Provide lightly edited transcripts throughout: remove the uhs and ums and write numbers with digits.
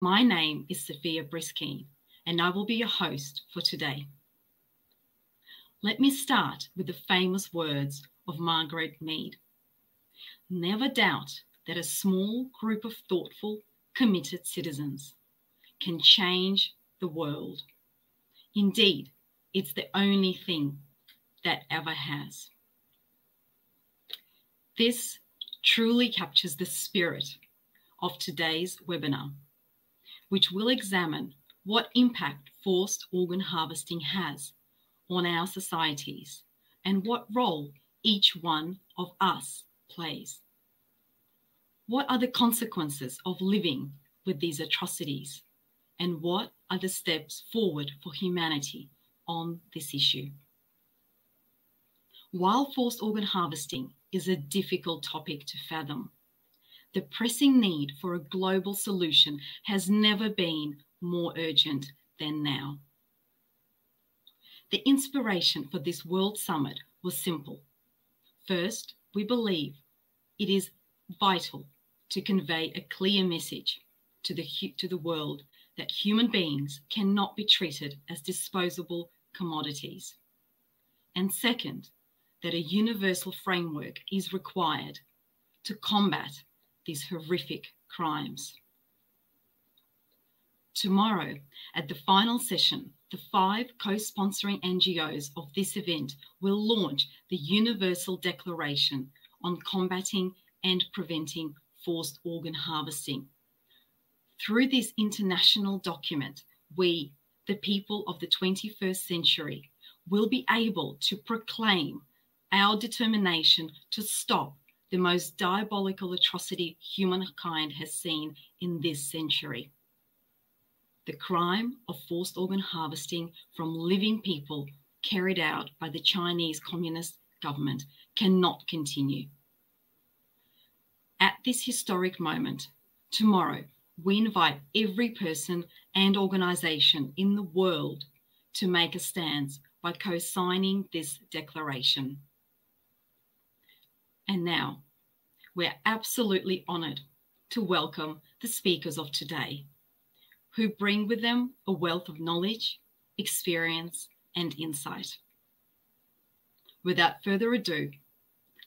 My name is Sophia Briskeen, and I will be your host for today. Let me start with the famous words of Margaret Mead. Never doubt that a small group of thoughtful, committed citizens can change the world. Indeed, it's the only thing that ever has. This truly captures the spirit of today's webinar, which will examine what impact forced organ harvesting has on our societies and what role each one of us plays. What are the consequences of living with these atrocities, and what are the steps forward for humanity on this issue? While forced organ harvesting is a difficult topic to fathom, the pressing need for a global solution has never been more urgent than now. The inspiration for this World Summit was simple. First, we believe it is vital to convey a clear message to the world that human beings cannot be treated as disposable commodities. And second, that a universal framework is required to combat these horrific crimes. Tomorrow, at the final session, the 5 co-sponsoring NGOs of this event will launch the Universal Declaration on Combating and Preventing Forced Organ Harvesting. Through this international document, we, the people of the 21st century, will be able to proclaim our determination to stop the most diabolical atrocity humankind has seen in this century. The crime of forced organ harvesting from living people carried out by the Chinese Communist government cannot continue. At this historic moment, tomorrow, we invite every person and organisation in the world to make a stance by co-signing this declaration. And now, we're absolutely honoured to welcome the speakers of today, who bring with them a wealth of knowledge, experience, and insight. Without further ado,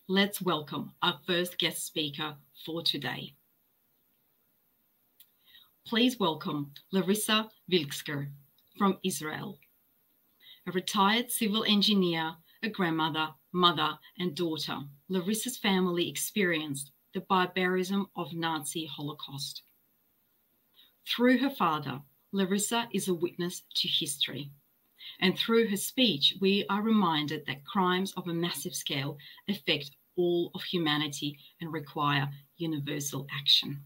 let's welcome our first guest speaker for today. Please welcome Larissa Wilksker from Israel, a retired civil engineer, a grandmother, mother, and daughter. Larissa's family experienced the barbarism of Nazi Holocaust. Through her father, Larissa is a witness to history. And through her speech, we are reminded that crimes of a massive scale affect all of humanity and require universal action.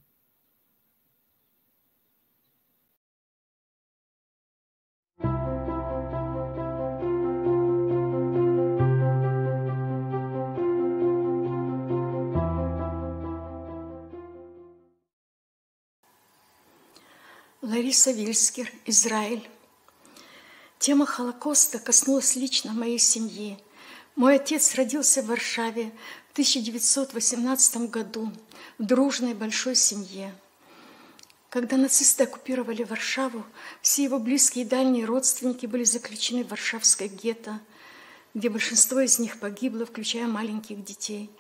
Лариса Вильскер, Израиль. Тема Холокоста коснулась лично моей семьи. Мой отец родился в Варшаве в 1918 году в дружной большой семье. Когда нацисты оккупировали Варшаву, все его близкие и дальние родственники были заключены в Варшавское гетто, где большинство из них погибло, включая маленьких детей.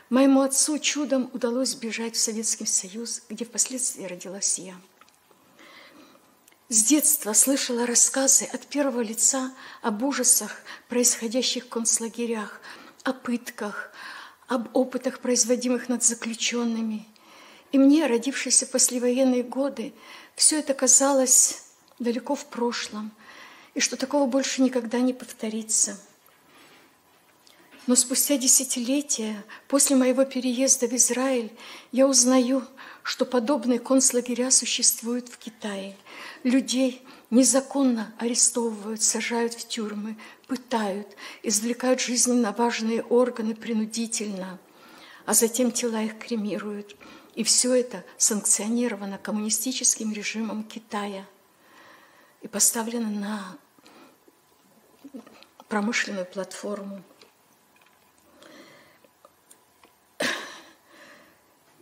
Моему отцу чудом удалось сбежать в Советский Союз, где впоследствии родилась я. С детства слышала рассказы от первого лица об ужасах, происходящих в концлагерях, о пытках, об опытах, производимых над заключенными. И мне, родившейся в послевоенные годы, все это казалось далеко в прошлом, и что такого больше никогда не повторится. Но спустя десятилетия, после моего переезда в Израиль, я узнаю, что подобные концлагеря существуют в Китае. Людей незаконно арестовывают, сажают в тюрьмы, пытают, извлекают жизненно важные органы принудительно, а затем тела их кремируют. И все это санкционировано коммунистическим режимом Китая и поставлено на промышленную платформу.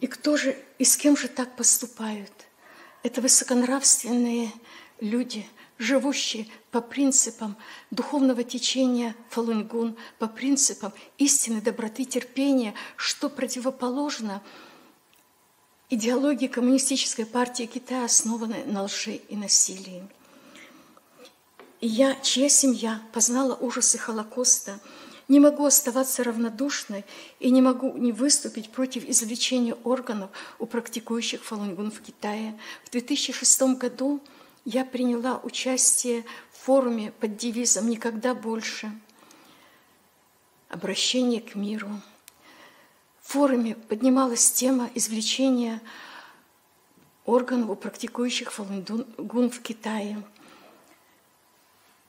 И кто же, и с кем же так поступают? Это высоконравственные люди, живущие по принципам духовного течения Фалун-Гун, по принципам истины, доброты, терпения, что противоположно идеологии Коммунистической партии Китая, основанной на лжи и насилии. И я, чья семья познала ужасы Холокоста, не могу оставаться равнодушной и не могу не выступить против извлечения органов у практикующих Фалун-Гун в Китае. В 2006 году я приняла участие в форуме под девизом «Никогда больше. Обращение к миру». В форуме поднималась тема извлечения органов у практикующих Фалун-Гун в Китае.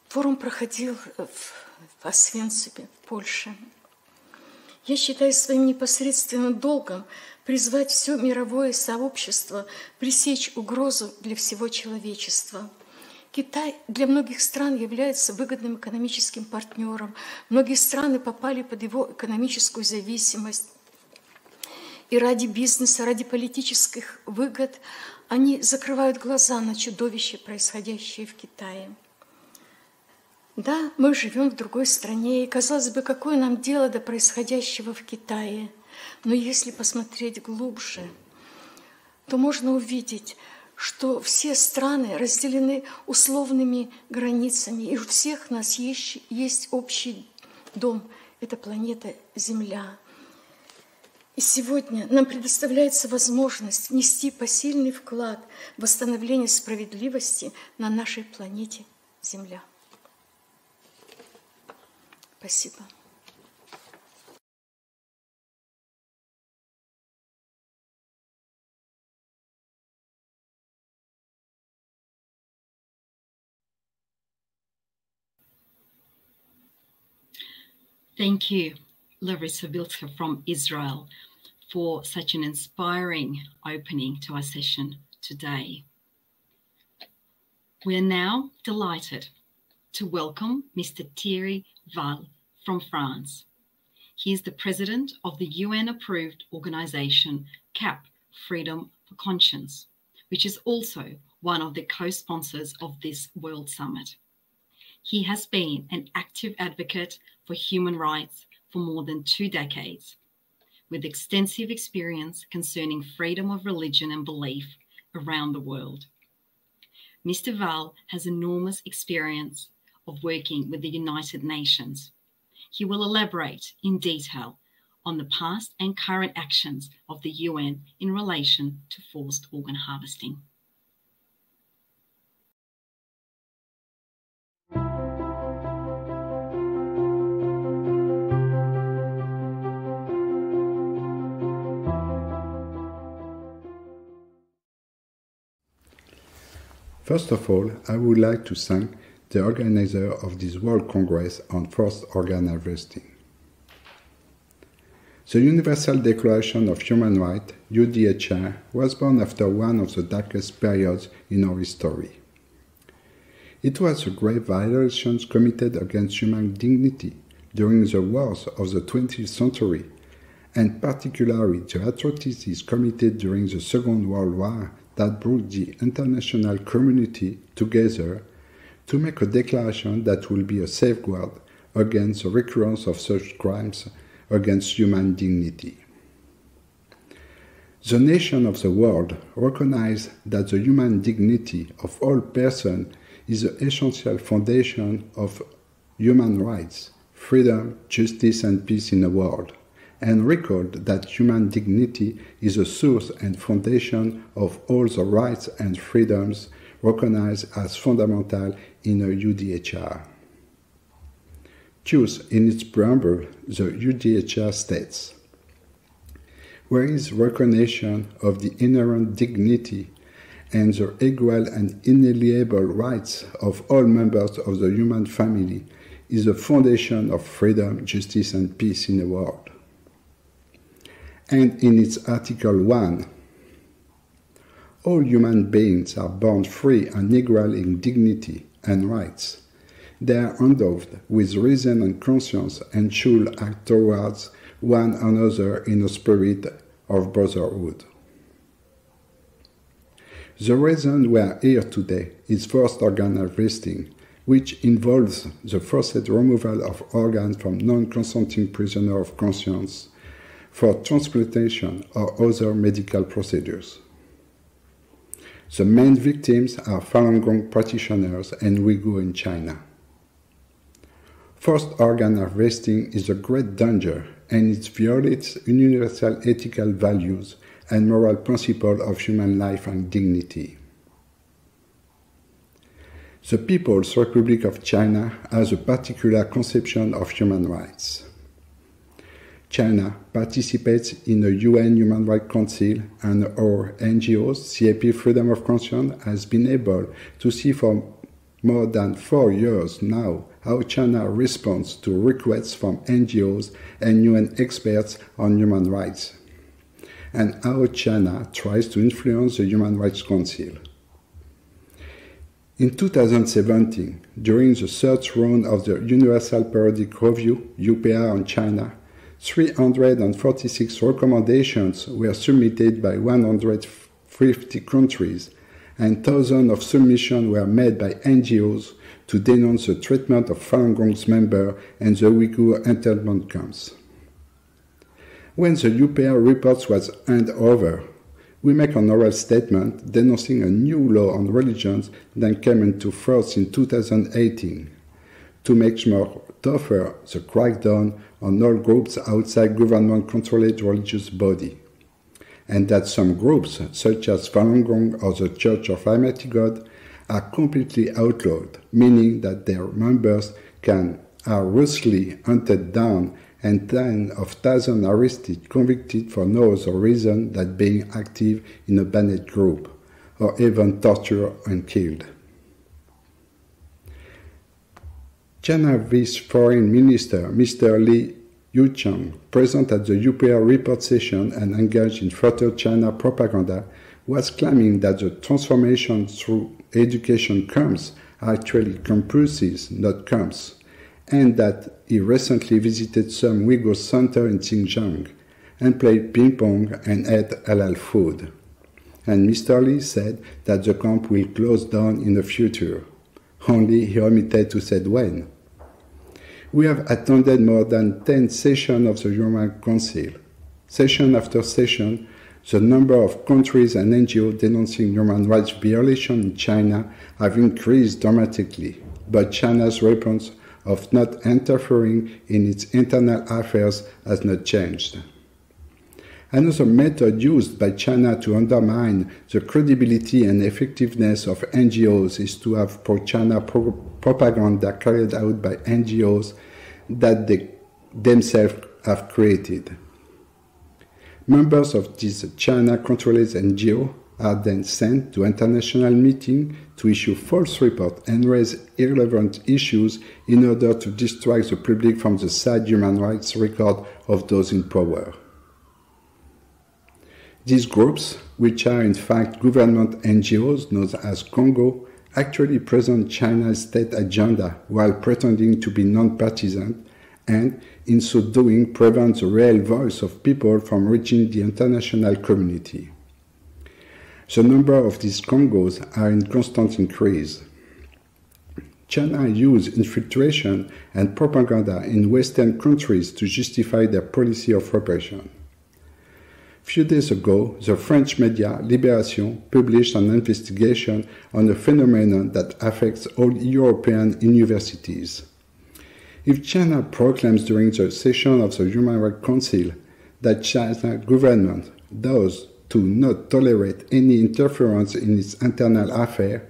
Форум проходил в Освенциме, в Польше. Я считаю своим непосредственным долгом призвать все мировое сообщество пресечь угрозу для всего человечества. Китай для многих стран является выгодным экономическим партнером. Многие страны попали под его экономическую зависимость. И ради бизнеса, ради политических выгод они закрывают глаза на чудовище, происходящее в Китае. Да, мы живем в другой стране, и, казалось бы, какое нам дело до происходящего в Китае? Но если посмотреть глубже, то можно увидеть, что все страны разделены условными границами, и у всех нас есть общий дом – это планета Земля. И сегодня нам предоставляется возможность внести посильный вклад в восстановление справедливости на нашей планете Земля. Спасибо. Thank you, Larissa Vilska from Israel, for such an inspiring opening to our session today. We are now delighted to welcome Mr. Thierry Val from France. He is the president of the UN-approved organization CAP, Freedom for Conscience, which is also one of the co-sponsors of this World Summit. He has been an active advocate for human rights for more than 2 decades, with extensive experience concerning freedom of religion and belief around the world. Mr. Val has enormous experience of working with the United Nations. He will elaborate in detail on the past and current actions of the UN in relation to forced organ harvesting. First of all, I would like to thank the organizer of this World Congress on Forced Organ Harvesting. The Universal Declaration of Human Rights, UDHR, was born after one of the darkest periods in our history. It was the grave violations committed against human dignity during the wars of the 20th century, and particularly the atrocities committed during the Second World War that brought the international community together to make a declaration that will be a safeguard against the recurrence of such crimes against human dignity. The nations of the world recognize that the human dignity of all persons is the essential foundation of human rights, freedom, justice, and peace in the world, and record that human dignity is the source and foundation of all the rights and freedoms recognized as fundamental in a UDHR. Thus, in its preamble, the UDHR states, "Where is recognition of the inherent dignity and the equal and inalienable rights of all members of the human family is the foundation of freedom, justice, and peace in the world." And in its Article 1, all human beings are born free and equal in dignity and rights. They are endowed with reason and conscience and should act towards one another in a spirit of brotherhood. The reason we are here today is forced organ harvesting, which involves the forced removal of organs from non-consenting prisoners of conscience for transplantation or other medical procedures. The main victims are Falun Gong practitioners and Uyghurs in China. Forced organ harvesting is a great danger, and it violates universal ethical values and moral principles of human life and dignity. The People's Republic of China has a particular conception of human rights. China participates in the UN Human Rights Council, and our NGOs, CAP Freedom of Conscience, has been able to see for more than 4 years now how China responds to requests from NGOs and UN experts on human rights, and how China tries to influence the Human Rights Council. In 2017, during the third round of the Universal Periodic Review, UPR on China, 346 recommendations were submitted by 150 countries, and thousands of submissions were made by NGOs to denounce the treatment of Falun Gong's members and the Uyghur internment camps. When the UPR report was handed over, we make an oral statement denouncing a new law on religions that came into force in 2018 to make more tougher the crackdown on all groups outside government-controlled religious body, and that some groups, such as Falun Gong or the Church of Almighty God, are completely outlawed, meaning that their members are ruthlessly hunted down and tens of thousands arrested, convicted for no other reason than being active in a banned group, or even tortured and killed. China's Vice Foreign Minister, Mr. Li Yucheng, present at the UPR report session and engaged in further China propaganda, was claiming that the transformation through education camps are actually campuses, not camps, and that he recently visited some Uyghur centers in Xinjiang and played ping-pong and ate halal food. And Mr. Li said that the camp will close down in the future. Only he omitted to say when. We have attended more than 10 sessions of the Human Rights Council. Session after session, the number of countries and NGOs denouncing human rights violations in China have increased dramatically, but China's response of not interfering in its internal affairs has not changed. Another method used by China to undermine the credibility and effectiveness of NGOs is to have pro-China propaganda carried out by NGOs that they themselves have created. Members of these China-controlled NGOs are then sent to international meetings to issue false reports and raise irrelevant issues in order to distract the public from the sad human rights record of those in power. These groups, which are in fact government NGOs known as Congo, actually present China's state agenda while pretending to be non-partisan, and in so doing prevent the real voice of people from reaching the international community. The number of these Congos are in constant increase. China uses infiltration and propaganda in Western countries to justify their policy of repression. A few days ago, the French media Libération published an investigation on a phenomenon that affects all European universities. If China proclaims during the session of the Human Rights Council that China's government does to not tolerate any interference in its internal affairs,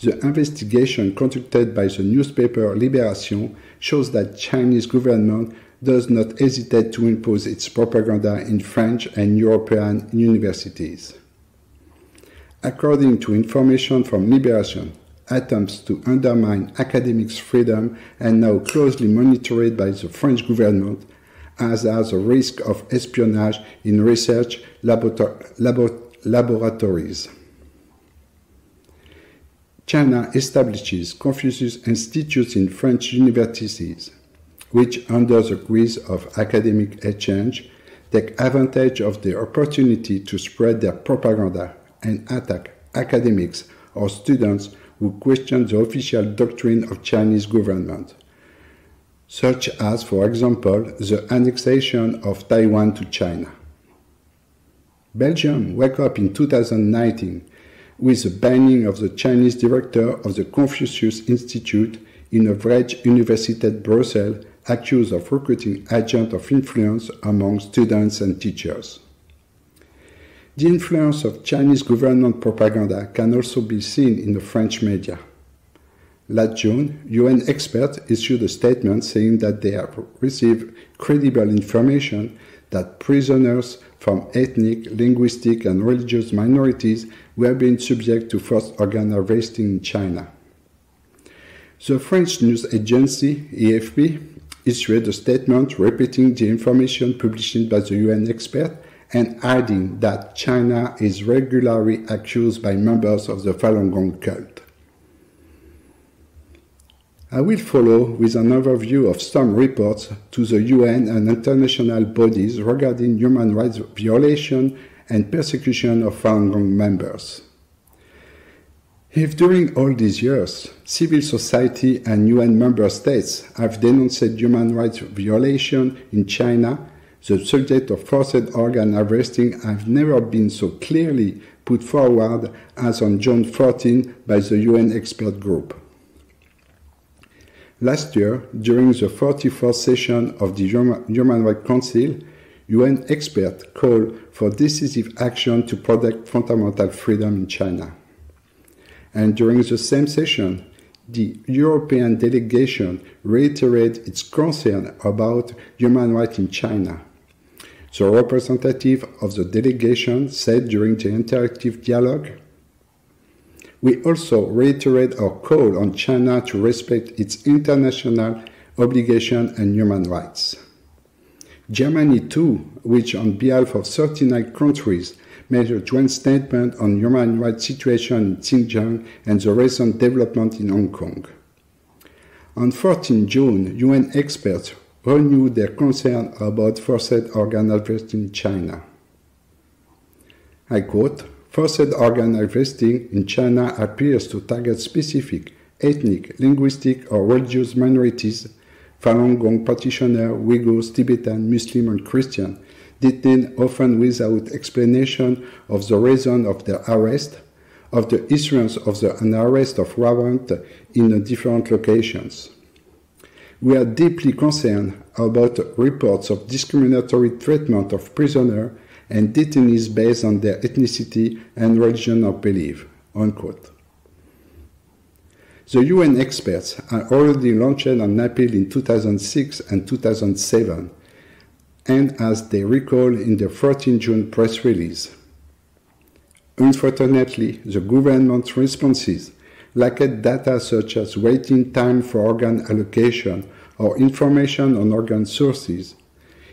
the investigation conducted by the newspaper Libération shows that Chinese government does not hesitate to impose its propaganda in French and European universities. According to information from Libération, attempts to undermine academic freedom are now closely monitored by the French government, as are the risk of espionage in research laboratories. China establishes Confucius institutes in French universities, which, under the guise of academic exchange, take advantage of the opportunity to spread their propaganda and attack academics or students who question the official doctrine of Chinese government, such as, for example, the annexation of Taiwan to China. Belgium woke up in 2019 with the banning of the Chinese director of the Confucius Institute in a Vrije Universiteit Brussels, accused of recruiting agents of influence among students and teachers. The influence of Chinese government propaganda can also be seen in the French media. Last June, UN experts issued a statement saying that they have received credible information that prisoners from ethnic, linguistic, and religious minorities were being subject to forced organ harvesting in China. The French news agency, AFP, issued a statement repeating the information published by the UN expert and adding that China is regularly accused by members of the Falun Gong cult. I will follow with an overview of some reports to the UN and international bodies regarding human rights violation and persecution of Falun Gong members. If during all these years, civil society and UN member states have denounced human rights violation in China, the subject of forced organ harvesting have never been so clearly put forward as on June 14 by the UN expert group. Last year, during the 44th session of the Human Rights Council, UN experts called for decisive action to protect fundamental freedom in China. And during the same session, the European delegation reiterated its concern about human rights in China. The representative of the delegation said during the interactive dialogue, "We also reiterate our call on China to respect its international obligations and human rights." Germany too, which on behalf of 39 countries made a joint statement on human rights situation in Xinjiang and the recent development in Hong Kong. On 14 June, UN experts renewed their concern about forced organ harvesting in China. I quote, "Forced organ harvesting in China appears to target specific ethnic, linguistic, or religious minorities, Falun Gong practitioners, Uyghurs, Tibetan, Muslim, and Christian, detained often without explanation of the reason of their arrest, of the issuance of an arrest of warrant in different locations. We are deeply concerned about reports of discriminatory treatment of prisoners and detainees based on their ethnicity and religion or belief." Unquote. The UN experts had already launched an appeal in 2006 and 2007, and as they recall in the 14 June press release. Unfortunately, the government's responses lacked data such as waiting time for organ allocation or information on organ sources.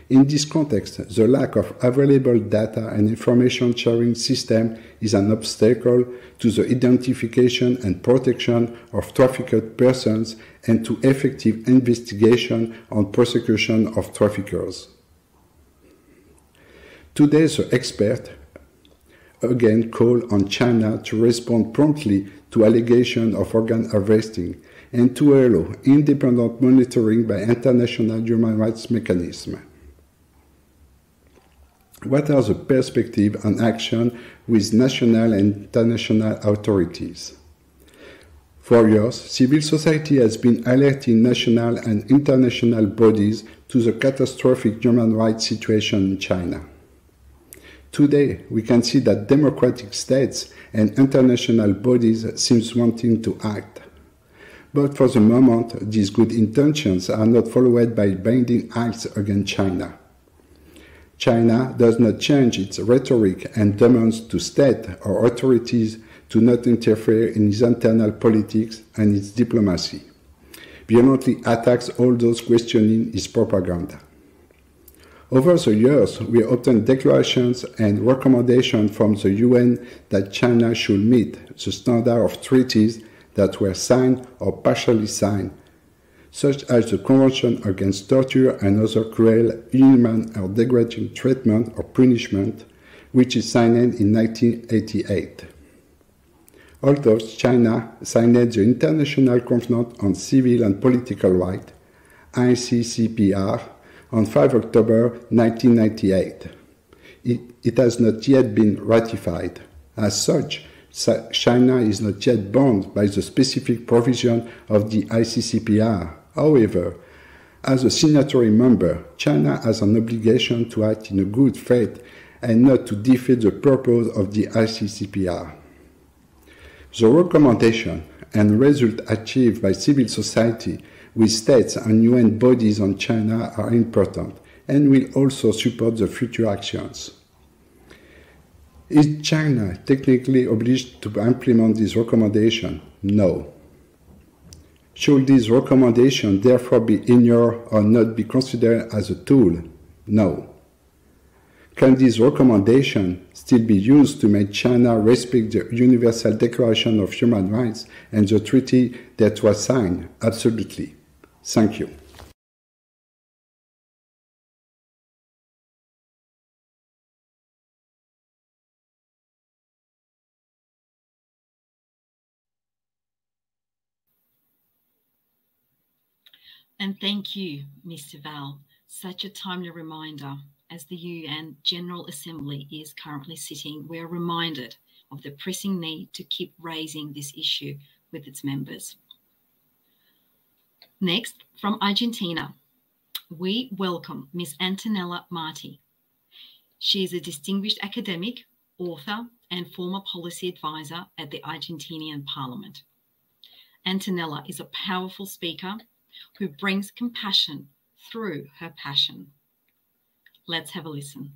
In this context, the lack of available data and information sharing system is an obstacle to the identification and protection of trafficked persons and to effective investigation and prosecution of traffickers. Today, the expert again called on China to respond promptly to allegations of organ harvesting and to allow independent monitoring by international human rights mechanisms. What are the perspectives and action with national and international authorities? For years, civil society has been alerting national and international bodies to the catastrophic human rights situation in China. Today, we can see that democratic states and international bodies seem wanting to act. But for the moment, these good intentions are not followed by binding acts against China. China does not change its rhetoric and demands to state or authorities to not interfere in its internal politics and its diplomacy. Violently attacks all those questioning its propaganda. Over the years, we obtained declarations and recommendations from the UN that China should meet the standard of treaties that were signed or partially signed, such as the Convention Against Torture and Other Cruel, Inhuman, or Degrading Treatment or Punishment, which is signed in 1988. Although China signed the International Covenant on Civil and Political Rights, ICCPR, on 5 October 1998. It has not yet been ratified. As such, China is not yet bound by the specific provision of the ICCPR. However, as a signatory member, China has an obligation to act in a good faith and not to defeat the purpose of the ICCPR. The recommendation and result achieved by civil society with states and UN bodies on China are important and will also support the future actions. Is China technically obliged to implement this recommendation? No. Should this recommendation therefore be ignored or not be considered as a tool? No. Can this recommendation still be used to make China respect the Universal Declaration of Human Rights and the treaty that was signed? Absolutely. Thank you. And thank you, Mr. Val. Such a timely reminder. As the UN General Assembly is currently sitting, we are reminded of the pressing need to keep raising this issue with its members. Next, from Argentina, we welcome Ms. Antonella Marti. She is a distinguished academic, author, and former policy advisor at the Argentinian Parliament. Antonella is a powerful speaker who brings compassion through her passion. Let's have a listen.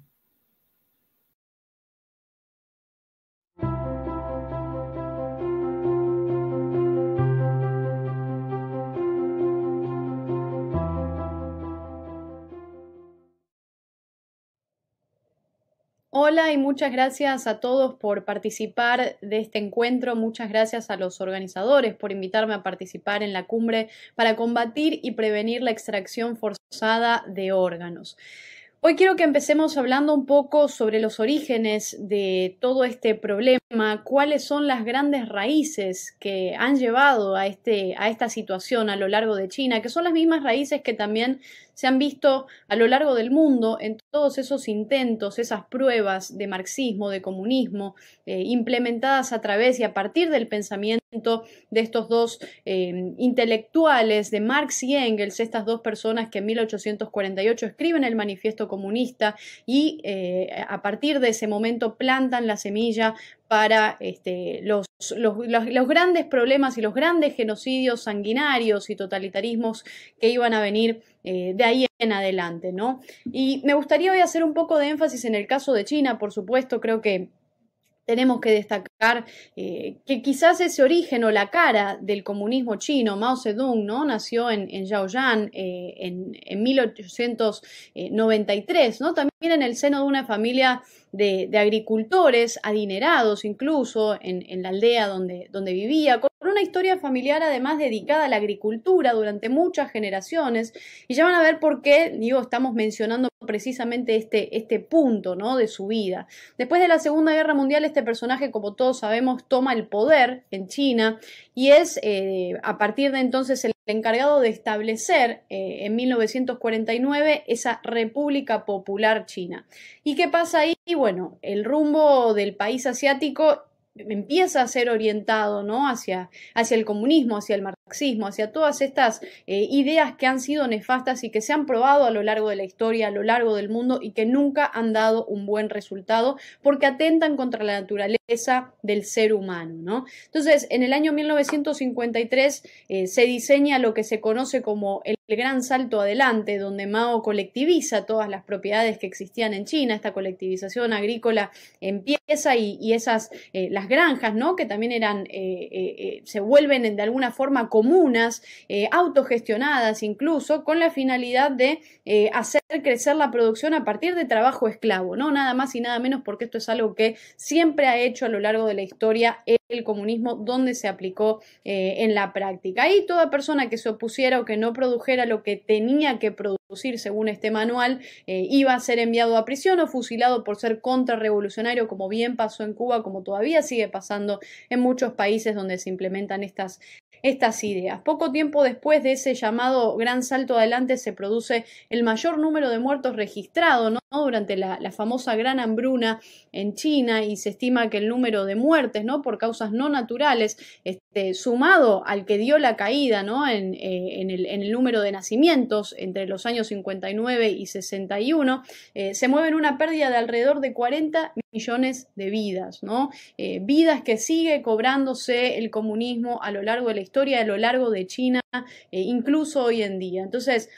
Hola y muchas gracias a todos por participar de este encuentro. Muchas gracias a los organizadores por invitarme a participar en la cumbre para combatir y prevenir la extracción forzada de órganos. Hoy quiero que empecemos hablando un poco sobre los orígenes de todo este problema, cuáles son las grandes raíces que han llevado a esta situación a lo largo de China, que son las mismas raíces que también se han visto a lo largo del mundo en todos esos intentos, esas pruebas de marxismo, de comunismo, implementadas a través y a partir del pensamiento de estos dos intelectuales, de Marx y Engels, estas dos personas que en 1848 escriben el manifiesto comunista y a partir de ese momento plantan la semilla para los grandes problemas y los grandes genocidios sanguinarios y totalitarismos que iban a venir de ahí en adelante, ¿no? Y me gustaría hoy hacer un poco de énfasis en el caso de China, por supuesto. Creo que tenemos que destacar que quizás ese origen o la cara del comunismo chino, Mao Zedong, ¿no? Nació en Yaoyang en 1893, ¿no? También en el seno de una familia de agricultores, adinerados incluso, en la aldea donde vivía, con una historia familiar además dedicada a la agricultura durante muchas generaciones. Y ya van a ver por qué, estamos mencionando precisamente este punto, ¿no? De su vida. Después de la Segunda Guerra Mundial, este personaje, como todos sabemos, toma el poder en China y es a partir de entonces el encargado de establecer en 1949 esa República Popular China. ¿Y qué pasa ahí? Y bueno, el rumbo del país asiático empieza a ser orientado, ¿no? hacia el comunismo, hacia el marxismo, hacia todas estas ideas que han sido nefastas y que se han probado a lo largo de la historia, a lo largo del mundo y que nunca han dado un buen resultado porque atentan contra la naturaleza del ser humano, ¿no? Entonces, en el año 1953 se diseña lo que se conoce como el gran salto adelante, donde Mao colectiviza todas las propiedades que existían en China. Esta colectivización agrícola empieza y esas las granjas, ¿no? Que también eran se vuelven de alguna forma comunas, autogestionadas incluso, con la finalidad de hacer crecer la producción a partir de trabajo esclavo, ¿no? Nada más y nada menos, porque esto es algo que siempre ha hecho a lo largo de la historia el comunismo, donde se aplicó en la práctica. Y toda persona que se opusiera o que no produjera lo que tenía que producir según este manual iba a ser enviado a prisión o fusilado por ser contrarrevolucionario, como bien pasó en Cuba, como todavía sigue pasando en muchos países donde se implementan estas ideas. Poco tiempo después de ese llamado gran salto adelante se produce el mayor número de muertos registrado, ¿no? Durante la famosa gran hambruna en China, y se estima que el número de muertes, ¿no?, por causas no naturales, sumado al que dio la caída, ¿no?, en el número de nacimientos entre los años 59 y 61, se mueve en una pérdida de alrededor de 40 millones de vidas, ¿no? Vidas que sigue cobrándose el comunismo a lo largo de la historia, a lo largo de China, incluso hoy en día. Entonces,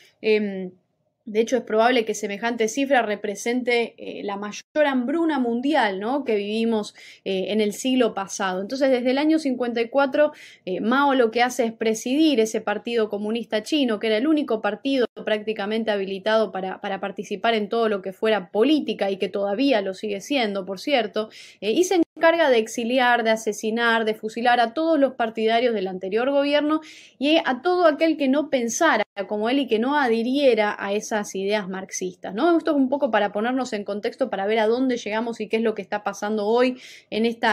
de hecho, es probable que semejante cifra represente la mayor hambruna mundial, ¿no?, que vivimos en el siglo pasado. Entonces, desde el año 54, Mao lo que hace es presidir ese Partido Comunista Chino, que era el único partido prácticamente habilitado para participar en todo lo que fuera política, y que todavía lo sigue siendo, por cierto, y se encarga de exiliar, de asesinar, de fusilar a todos los partidarios del anterior gobierno y a todo aquel que no pensara como él y que no adhiriera a esas ideas marxistas, ¿no? Esto es un poco para ponernos en contexto, para ver a dónde llegamos y qué es lo que está pasando hoy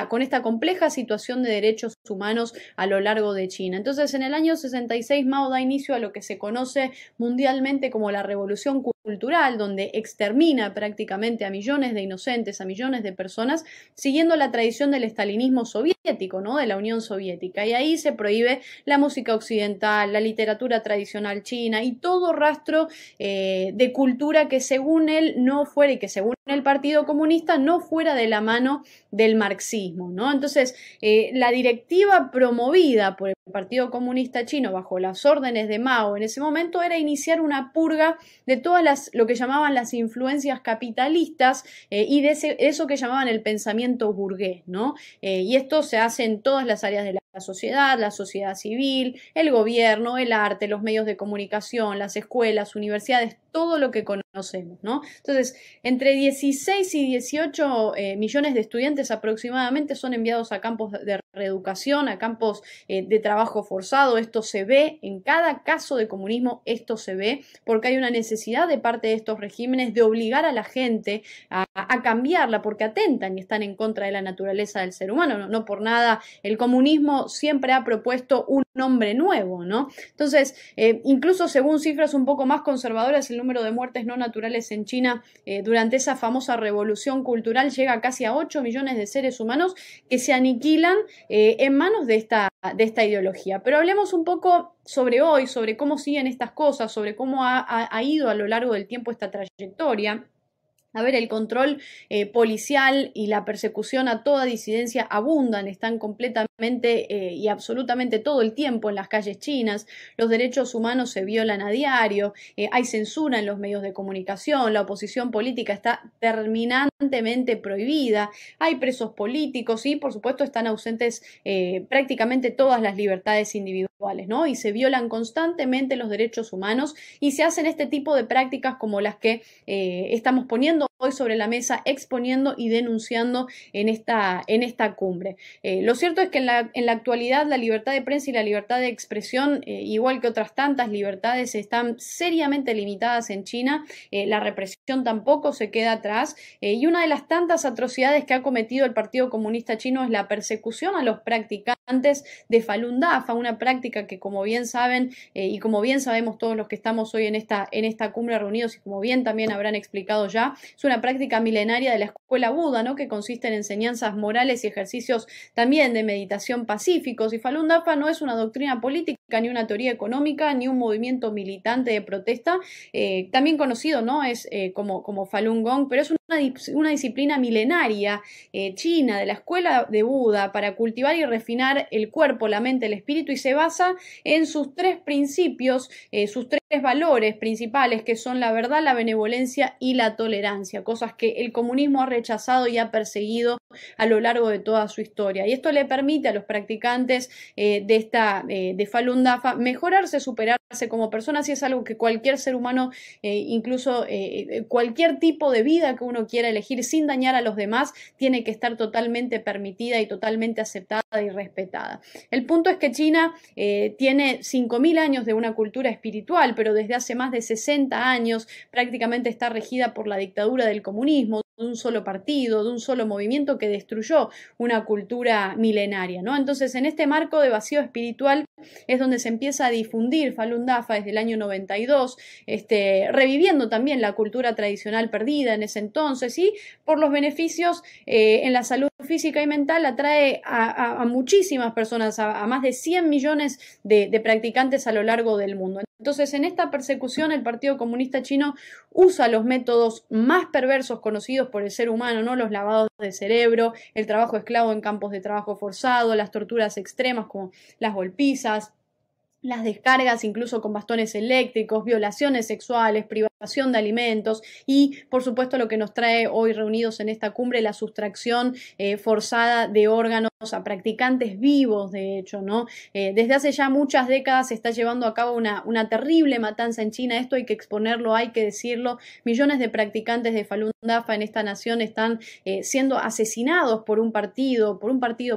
con esta compleja situación de derechos humanos a lo largo de China. Entonces, en el año 66, Mao da inicio a lo que se conoce mundialmente como la Revolución Cultural, donde extermina prácticamente a millones de inocentes, a millones de personas, siguiendo la tradición del estalinismo soviético, ¿no?, de la Unión Soviética. Y ahí se prohíbe la música occidental, la literatura tradicional china y todo rastro de cultura que según él no fuera, y que según el Partido Comunista no fuera de la mano del marxismo, ¿no? Entonces, la directiva promovida por el Partido Comunista Chino bajo las órdenes de Mao en ese momento era iniciar una purga de todas lo que llamaban las influencias capitalistas y de eso que llamaban el pensamiento burgués, ¿no? Y esto se hace en todas las áreas de la sociedad civil, el gobierno, el arte, los medios de comunicación, las escuelas, universidades, todo lo que conocemos, ¿no? Entonces, entre 16 y 18 millones de estudiantes aproximadamente son enviados a campos de reeducación, a campos de trabajo forzado. Esto se ve en cada caso de comunismo, esto se ve porque hay una necesidad de parte de estos regímenes de obligar a la gente a cambiarla, porque atentan y están en contra de la naturaleza del ser humano. No por nada el comunismo siempre ha propuesto un nombre nuevo, ¿no? Entonces, incluso según cifras un poco más conservadoras, el número de muertes no naturales en China durante esa famosa revolución cultural llega casi a 8 millones de seres humanos que se aniquilan en manos de esta ideología. Pero hablemos un poco sobre hoy, sobre cómo siguen estas cosas, sobre cómo ha ido a lo largo del tiempo esta trayectoria. A ver, el control policial y la persecución a toda disidencia abundan, están completamente y absolutamente todo el tiempo en las calles chinas. Los derechos humanos se violan a diario, hay censura en los medios de comunicación, la oposición política está terminantemente prohibida, hay presos políticos y, por supuesto, están ausentes prácticamente todas las libertades individuales, ¿no? Y se violan constantemente los derechos humanos y se hacen este tipo de prácticas como las que estamos poniendo hoy sobre la mesa, exponiendo y denunciando en esta cumbre. Lo cierto es que en la actualidad la libertad de prensa y la libertad de expresión, igual que otras tantas libertades, están seriamente limitadas en China. La represión tampoco se queda atrás y una de las tantas atrocidades que ha cometido el Partido Comunista Chino es la persecución a los practicantes de Falun Dafa, una práctica que, como bien saben y como bien sabemos todos los que estamos hoy en esta cumbre reunidos y como bien también habrán explicado ya, es una práctica milenaria de la escuela Buda, ¿no?, que consiste en enseñanzas morales y ejercicios también de meditación pacíficos. Y Falun Dafa no es una doctrina política, ni una teoría económica, ni un movimiento militante de protesta, también conocido, ¿no?, es como Falun Gong, pero es una disciplina milenaria china de la escuela de Buda para cultivar y refinar el cuerpo, la mente, el espíritu, y se basa en sus tres principios, sus tres valores principales, que son la verdad, la benevolencia y la tolerancia, cosas que el comunismo ha rechazado y ha perseguido a lo largo de toda su historia. Y esto le permite a los practicantes de Falun Falun Dafa, mejorarse, superarse como personas, y es algo que cualquier ser humano, incluso cualquier tipo de vida que uno quiera elegir sin dañar a los demás, tiene que estar totalmente permitida y totalmente aceptada y respetada. El punto es que China tiene 5.000 años de una cultura espiritual, pero desde hace más de 60 años prácticamente está regida por la dictadura del comunismo, de un solo partido, de un solo movimiento que destruyó una cultura milenaria, ¿no? Entonces, en este marco de vacío espiritual es donde se empieza a difundir Falun Dafa desde el año 92, reviviendo también la cultura tradicional perdida en ese entonces, y por los beneficios en la salud física y mental atrae a muchísimas personas, a más de 100 millones de practicantes a lo largo del mundo. Entonces, en esta persecución, el Partido Comunista Chino usa los métodos más perversos conocidos por el ser humano, ¿no? Los lavados de cerebro, el trabajo esclavo en campos de trabajo forzado, las torturas extremas como las golpizas, las descargas incluso con bastones eléctricos, violaciones sexuales, privación de alimentos y, por supuesto, lo que nos trae hoy reunidos en esta cumbre, la sustracción forzada de órganos a practicantes vivos, de hecho, ¿no? Desde hace ya muchas décadas se está llevando a cabo una terrible matanza en China. Esto hay que exponerlo, hay que decirlo. Millones de practicantes de Falun Dafa en esta nación están siendo asesinados por un partido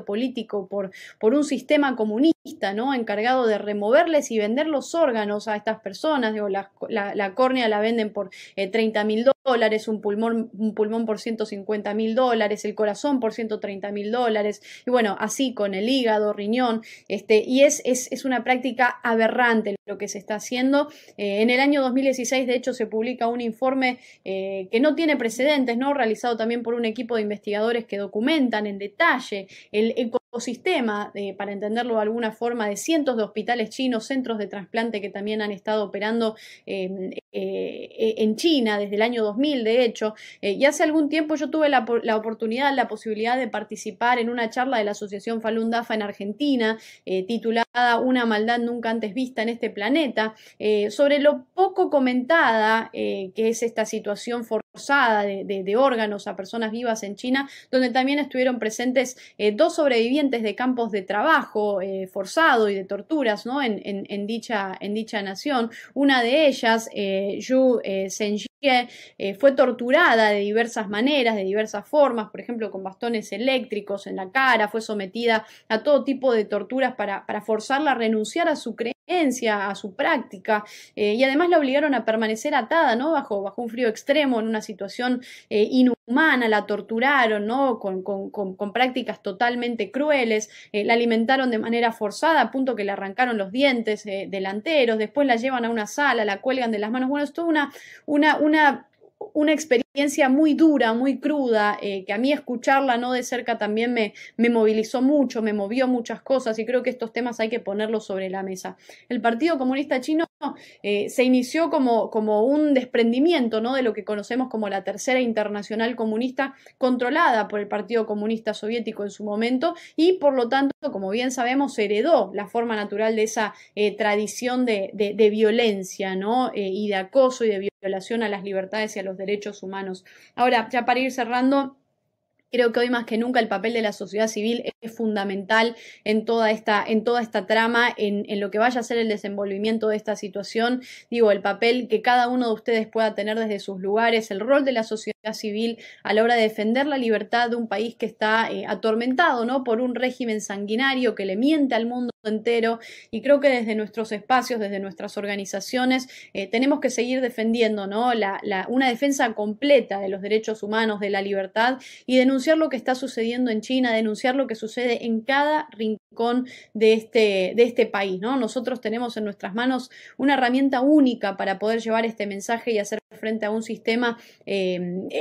político, por un sistema comunista, ¿no? Encargado de removerles y vender los órganos a estas personas. Digo, la córnea la venden por $30.000, un pulmón por $150.000, el corazón por $130.000, y bueno, así con el hígado, riñón, y es una práctica aberrante lo que se está haciendo. En el año 2016, de hecho, se publica un informe que no tiene precedentes, ¿no? Realizado también por un equipo de investigadores que documentan en detalle el ecosistema, para entenderlo de alguna forma, de cientos de hospitales chinos, centros de trasplante que también han estado operando en China desde el año 2000, de hecho, y hace algún tiempo yo tuve la oportunidad, la posibilidad de participar en una charla de la Asociación Falun Dafa en Argentina, titulada Una maldad nunca antes vista en este planeta, sobre lo poco comentada que es esta situación forzada de órganos a personas vivas en China, donde también estuvieron presentes 2 sobrevivientes de campos de trabajo forzado y de torturas, ¿no? en dicha nación. Una de ellas, Yu Zhenjie, fue torturada de diversas maneras, de diversas formas, por ejemplo con bastones eléctricos en la cara, fue sometida a todo tipo de torturas para forzarla a renunciar a su creencia, a su práctica, y además la obligaron a permanecer atada, ¿no? bajo un frío extremo, en una situación inhumana, la torturaron, ¿no? con prácticas totalmente crueles, la alimentaron de manera forzada a punto que le arrancaron los dientes delanteros, después la llevan a una sala, la cuelgan de las manos. Bueno, es toda una experiencia muy dura, muy cruda, que a mí escucharla no de cerca también me movilizó mucho, me movió muchas cosas, y creo que estos temas hay que ponerlos sobre la mesa. El Partido Comunista Chino se inició como un desprendimiento, ¿no? de lo que conocemos como la Tercera Internacional Comunista, controlada por el Partido Comunista Soviético en su momento, y por lo tanto, como bien sabemos, heredó la forma natural de esa tradición de violencia, ¿no? Y de acoso y de violación a las libertades y a los derechos humanos. Ahora, ya para ir cerrando, creo que hoy más que nunca el papel de la sociedad civil es fundamental en toda esta trama, en lo que vaya a ser el desenvolvimiento de esta situación. Digo, el papel que cada uno de ustedes pueda tener desde sus lugares, el rol de la sociedad civil a la hora de defender la libertad de un país que está atormentado, ¿no? por un régimen sanguinario que le miente al mundo entero, y creo que desde nuestros espacios, desde nuestras organizaciones, tenemos que seguir defendiendo, ¿no? una defensa completa de los derechos humanos, de la libertad, y denunciar lo que está sucediendo en China, denunciar lo que sucede en cada rincón de este país, ¿no? Nosotros tenemos en nuestras manos una herramienta única para poder llevar este mensaje y hacer frente a un sistema,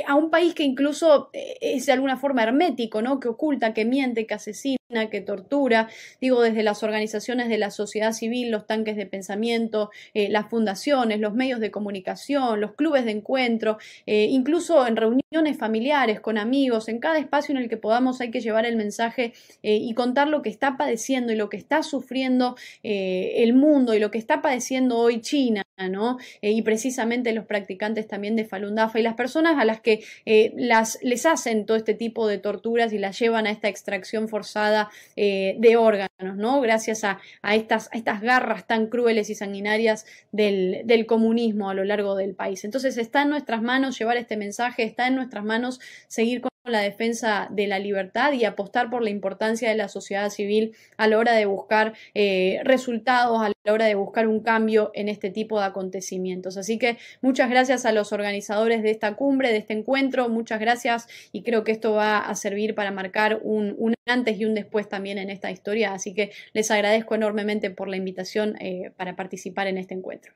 a un país que incluso es de alguna forma hermético, ¿no? que oculta, que miente, que asesina, que tortura. Digo, desde las organizaciones de la sociedad civil, los tanques de pensamiento, las fundaciones, los medios de comunicación, los clubes de encuentro, incluso en reuniones familiares, con amigos, en cada espacio en el que podamos hay que llevar el mensaje y contar lo que está padeciendo y lo que está sufriendo el mundo y lo que está padeciendo hoy China, ¿no? Y precisamente los practicantes también de Falun Dafa y las personas a las que les hacen todo este tipo de torturas y las llevan a esta extracción forzada venta de órganos, ¿no? Gracias a estas garras tan crueles y sanguinarias del comunismo a lo largo del país. Entonces está en nuestras manos llevar este mensaje, está en nuestras manos seguir con la defensa de la libertad y apostar por la importancia de la sociedad civil a la hora de buscar resultados, a la hora de buscar un cambio en este tipo de acontecimientos. Así que muchas gracias a los organizadores de esta cumbre, de este encuentro, muchas gracias, y creo que esto va a servir para marcar un antes y un después también en esta historia. Así que les agradezco enormemente por la invitación para participar en este encuentro.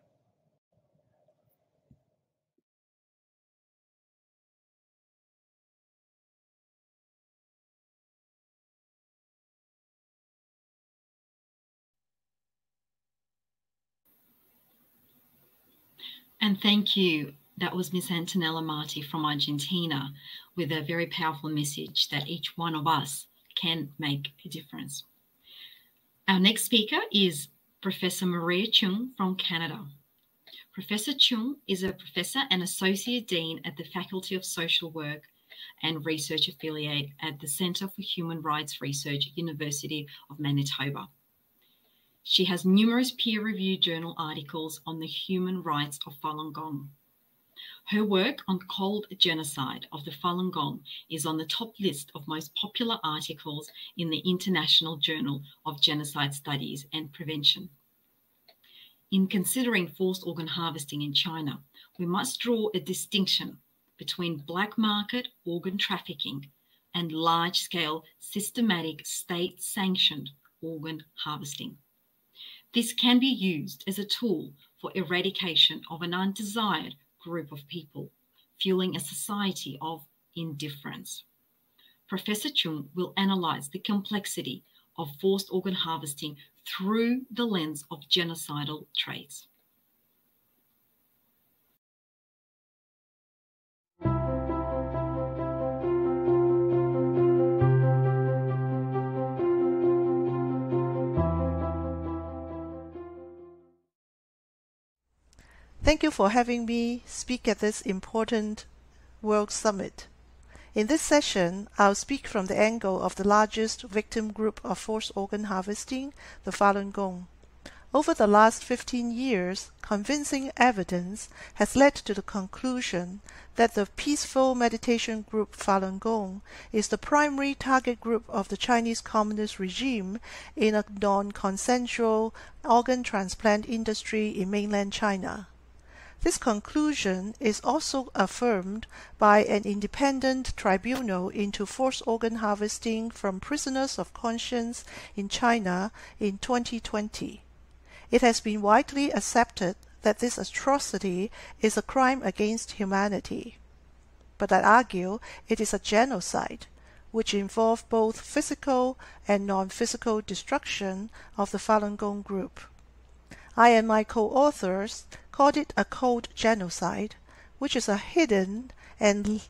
And thank you. That was Miss Antonella Marti from Argentina with a very powerful message that each one of us can make a difference. Our next speaker is Professor Maria Chung from Canada. Professor Chung is a professor and associate dean at the Faculty of Social Work and Research Affiliate at the Centre for Human Rights Research, University of Manitoba. She has numerous peer-reviewed journal articles on the human rights of Falun Gong. Her work on cold genocide of the Falun Gong is on the top list of most popular articles in the International Journal of Genocide Studies and Prevention. In considering forced organ harvesting in China, we must draw a distinction between black market organ trafficking and large-scale systematic state-sanctioned organ harvesting. This can be used as a tool for eradication of an undesired group of people, fueling a society of indifference. Professor Chung will analyze the complexity of forced organ harvesting through the lens of genocidal traits. Thank you for having me speak at this important World Summit. In this session, I'll speak from the angle of the largest victim group of forced organ harvesting, the Falun Gong. Over the last 15 years, convincing evidence has led to the conclusion that the peaceful meditation group Falun Gong is the primary target group of the Chinese Communist regime in a non-consensual organ transplant industry in mainland China. This conclusion is also affirmed by an independent tribunal into forced organ harvesting from prisoners of conscience in China in 2020. It has been widely accepted that this atrocity is a crime against humanity. But I argue it is a genocide, which involves both physical and non-physical destruction of the Falun Gong group. I and my co-authors called it a cold genocide, which is hidden and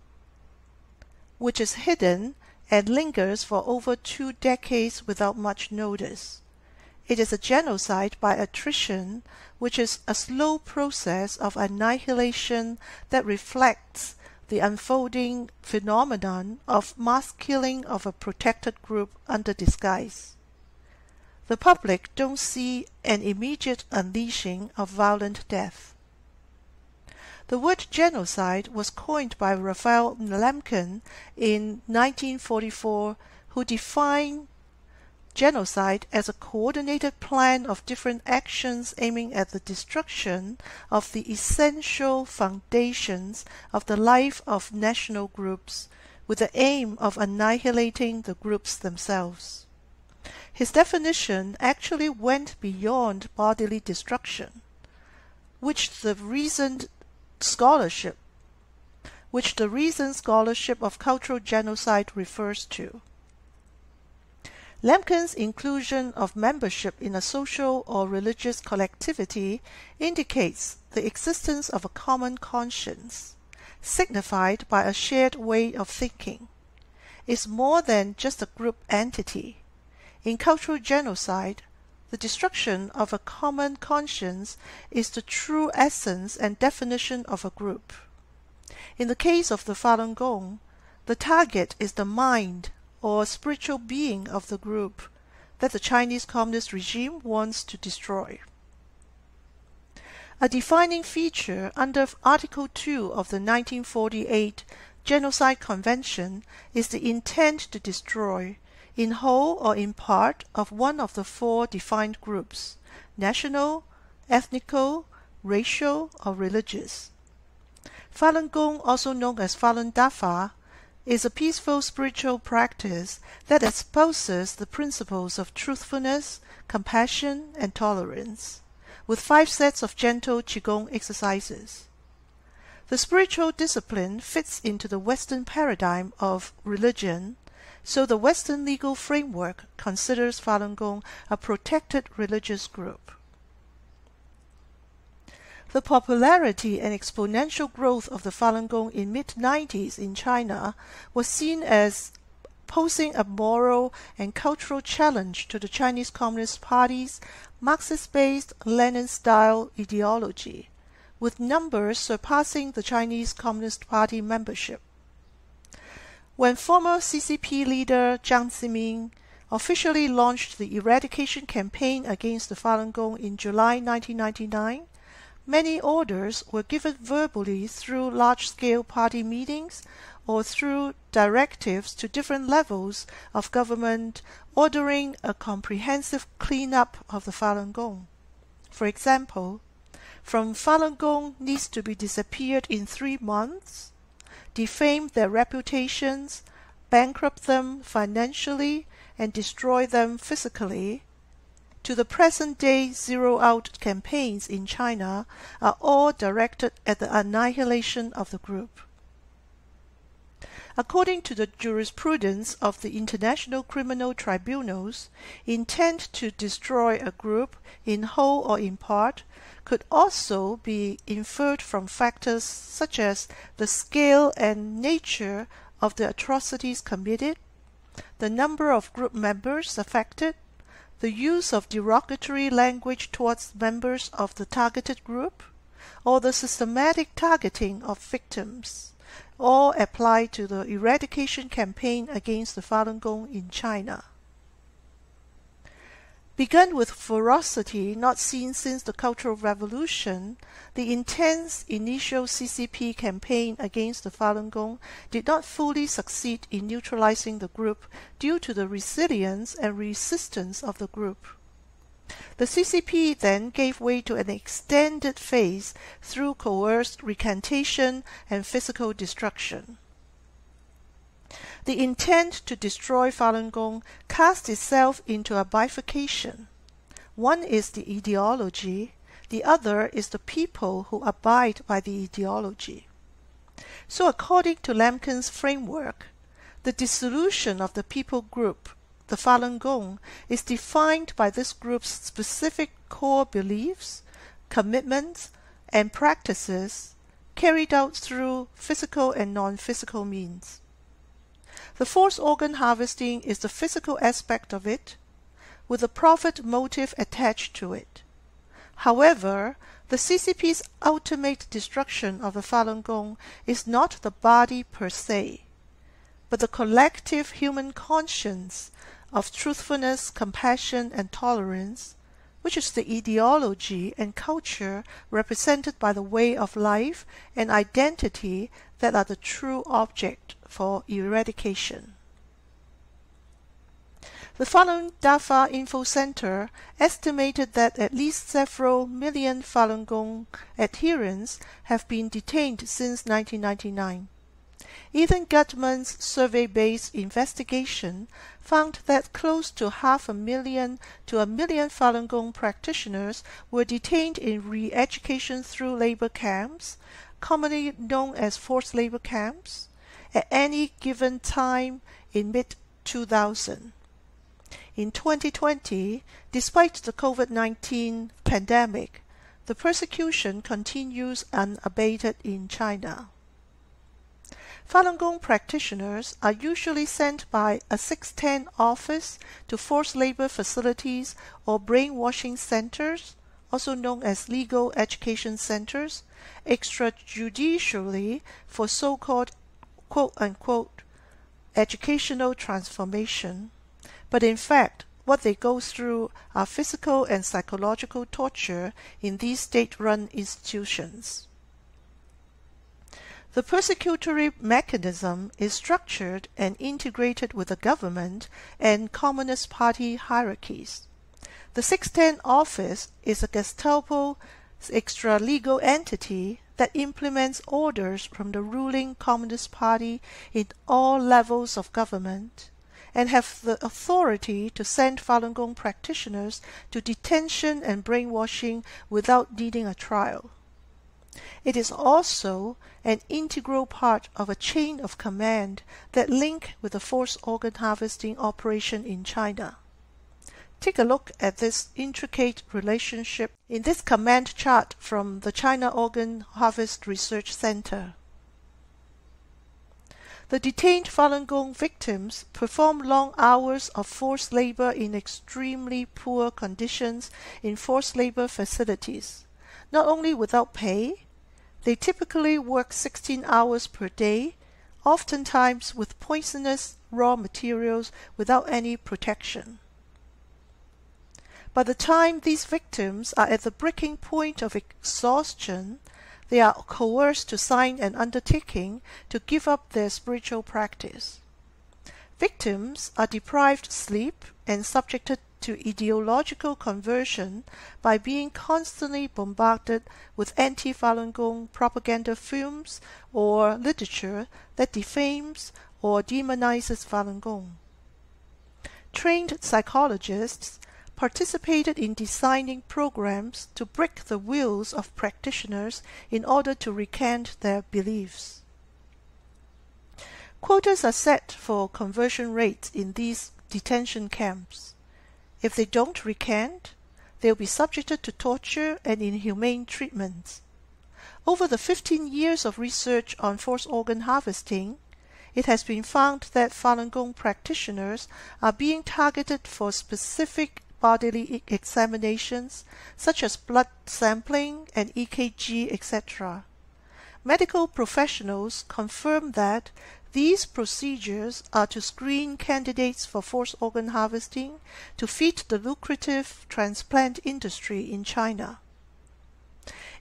lingers for over 2 decades without much notice. It is a genocide by attrition, which is a slow process of annihilation that reflects the unfolding phenomenon of mass killing of a protected group under disguise. The public don't see an immediate unleashing of violent death. The word genocide was coined by Raphael Lemkin in 1944, who defined genocide as a coordinated plan of different actions aiming at the destruction of the essential foundations of the life of national groups, with the aim of annihilating the groups themselves. His definition actually went beyond bodily destruction, which the recent scholarship of cultural genocide refers to. Lemkin's inclusion of membership in a social or religious collectivity indicates the existence of a common conscience, signified by a shared way of thinking. It's more than just a group entity. In cultural genocide, the destruction of a common conscience is the true essence and definition of a group. In the case of the Falun Gong, the target is the mind or spiritual being of the group that the Chinese Communist regime wants to destroy. A defining feature under Article 2 of the 1948 Genocide Convention is the intent to destroy, in whole or in part, of one of the four defined groups: national, ethnical, racial, or religious. Falun Gong, also known as Falun Dafa, is a peaceful spiritual practice that espouses the principles of truthfulness, compassion, and tolerance, with 5 sets of gentle Qigong exercises. The spiritual discipline fits into the Western paradigm of religion, so the Western legal framework considers Falun Gong a protected religious group. The popularity and exponential growth of the Falun Gong in mid-90s in China was seen as posing a moral and cultural challenge to the Chinese Communist Party's Marxist-based Lenin-style ideology, with numbers surpassing the Chinese Communist Party membership. When former CCP leader Jiang Zemin officially launched the eradication campaign against the Falun Gong in July 1999, many orders were given verbally through large-scale party meetings or through directives to different levels of government ordering a comprehensive cleanup of the Falun Gong. For example, from Falun Gong needs to be disappeared in 3 months, defame their reputations, bankrupt them financially, and destroy them physically, to the present-day zero-out campaigns in China are all directed at the annihilation of the group. According to the jurisprudence of the international criminal tribunals, intent to destroy a group in whole or in part could also be inferred from factors such as the scale and nature of the atrocities committed, the number of group members affected, the use of derogatory language towards members of the targeted group, or the systematic targeting of victims, all apply to the eradication campaign against the Falun Gong in China. Begun with ferocity not seen since the Cultural Revolution, the intense initial CCP campaign against the Falun Gong did not fully succeed in neutralizing the group due to the resilience and resistance of the group. The CCP then gave way to an extended phase through coerced recantation and physical destruction. The intent to destroy Falun Gong cast itself into a bifurcation. One is the ideology, the other is the people who abide by the ideology. So according to Lemkin's framework, the dissolution of the people group, the Falun Gong, is defined by this group's specific core beliefs, commitments, and practices carried out through physical and non-physical means. The forced organ harvesting is the physical aspect of it, with a profit motive attached to it. However, the CCP's ultimate destruction of the Falun Gong is not the body per se, but the collective human conscience of truthfulness, compassion, and tolerance, which is the ideology and culture represented by the way of life and identity that are the true object for eradication. The Falun Dafa Info Center estimated that at least several million Falun Gong adherents have been detained since 1999. Ethan Gutman's survey-based investigation found that close to 500,000 to 1 million Falun Gong practitioners were detained in re-education through labor camps, commonly known as forced labor camps, at any given time in mid-2000. In 2020, despite the COVID-19 pandemic, the persecution continues unabated in China. Falun Gong practitioners are usually sent by a 610 office to forced labor facilities or brainwashing centers, also known as legal education centers, extrajudicially for so-called quote-unquote educational transformation, but in fact, what they go through are physical and psychological torture in these state-run institutions. The persecutory mechanism is structured and integrated with the government and Communist Party hierarchies. The 610 office is a Gestapo extra-legal entity that implements orders from the ruling Communist Party in all levels of government, and have the authority to send Falun Gong practitioners to detention and brainwashing without needing a trial. It is also an integral part of a chain of command that link with the forced organ harvesting operation in China. Take a look at this intricate relationship in this command chart from the China Organ Harvest Research Center. The detained Falun Gong victims perform long hours of forced labor in extremely poor conditions in forced labor facilities. Not only without pay, they typically work 16 hours per day, oftentimes with poisonous raw materials without any protection. By the time these victims are at the breaking point of exhaustion, they are coerced to sign an undertaking to give up their spiritual practice. Victims are deprived sleep and subjected to ideological conversion by being constantly bombarded with anti-Falun Gong propaganda films or literature that defames or demonizes Falun Gong. Trained psychologists participated in designing programs to break the wills of practitioners in order to recant their beliefs. Quotas are set for conversion rates in these detention camps. If they don't recant, they'll be subjected to torture and inhumane treatments. Over the 15 years of research on forced organ harvesting, it has been found that Falun Gong practitioners are being targeted for specific bodily examinations such as blood sampling and EKG, etc. Medical professionals confirm that these procedures are to screen candidates for forced organ harvesting to feed the lucrative transplant industry in China.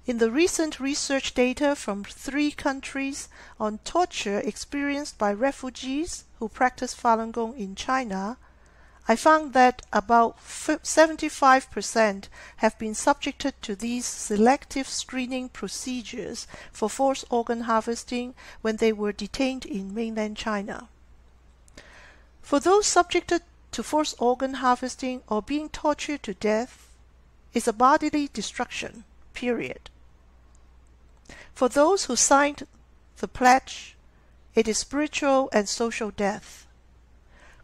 In the recent research data from 3 countries on torture experienced by refugees who practice Falun Gong in China, I found that about 75% have been subjected to these selective screening procedures for forced organ harvesting when they were detained in mainland China. For those subjected to forced organ harvesting or being tortured to death, is a bodily destruction, period. For those who signed the pledge, it is spiritual and social death.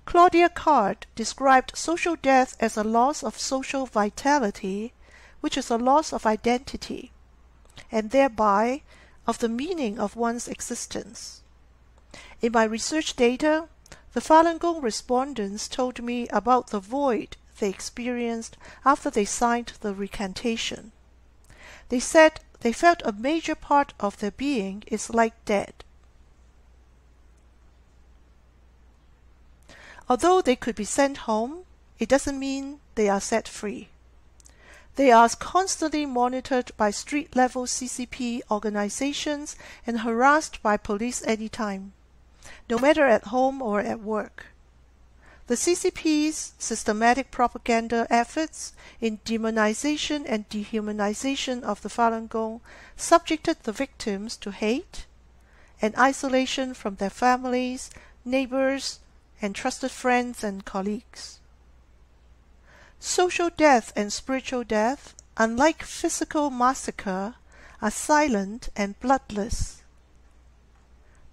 Claudia Card described social death as a loss of social vitality, which is a loss of identity, and thereby of the meaning of one's existence. In my research data, the Falun Gong respondents told me about the void they experienced after they signed the recantation. They said they felt a major part of their being is like dead. Although they could be sent home, it doesn't mean they are set free. They are constantly monitored by street-level CCP organizations and harassed by police anytime, no matter at home or at work. The CCP's systematic propaganda efforts in demonization and dehumanization of the Falun Gong subjected the victims to hate and isolation from their families, neighbors, and trusted friends and colleagues. Social death and spiritual death, unlike physical massacre, are silent and bloodless,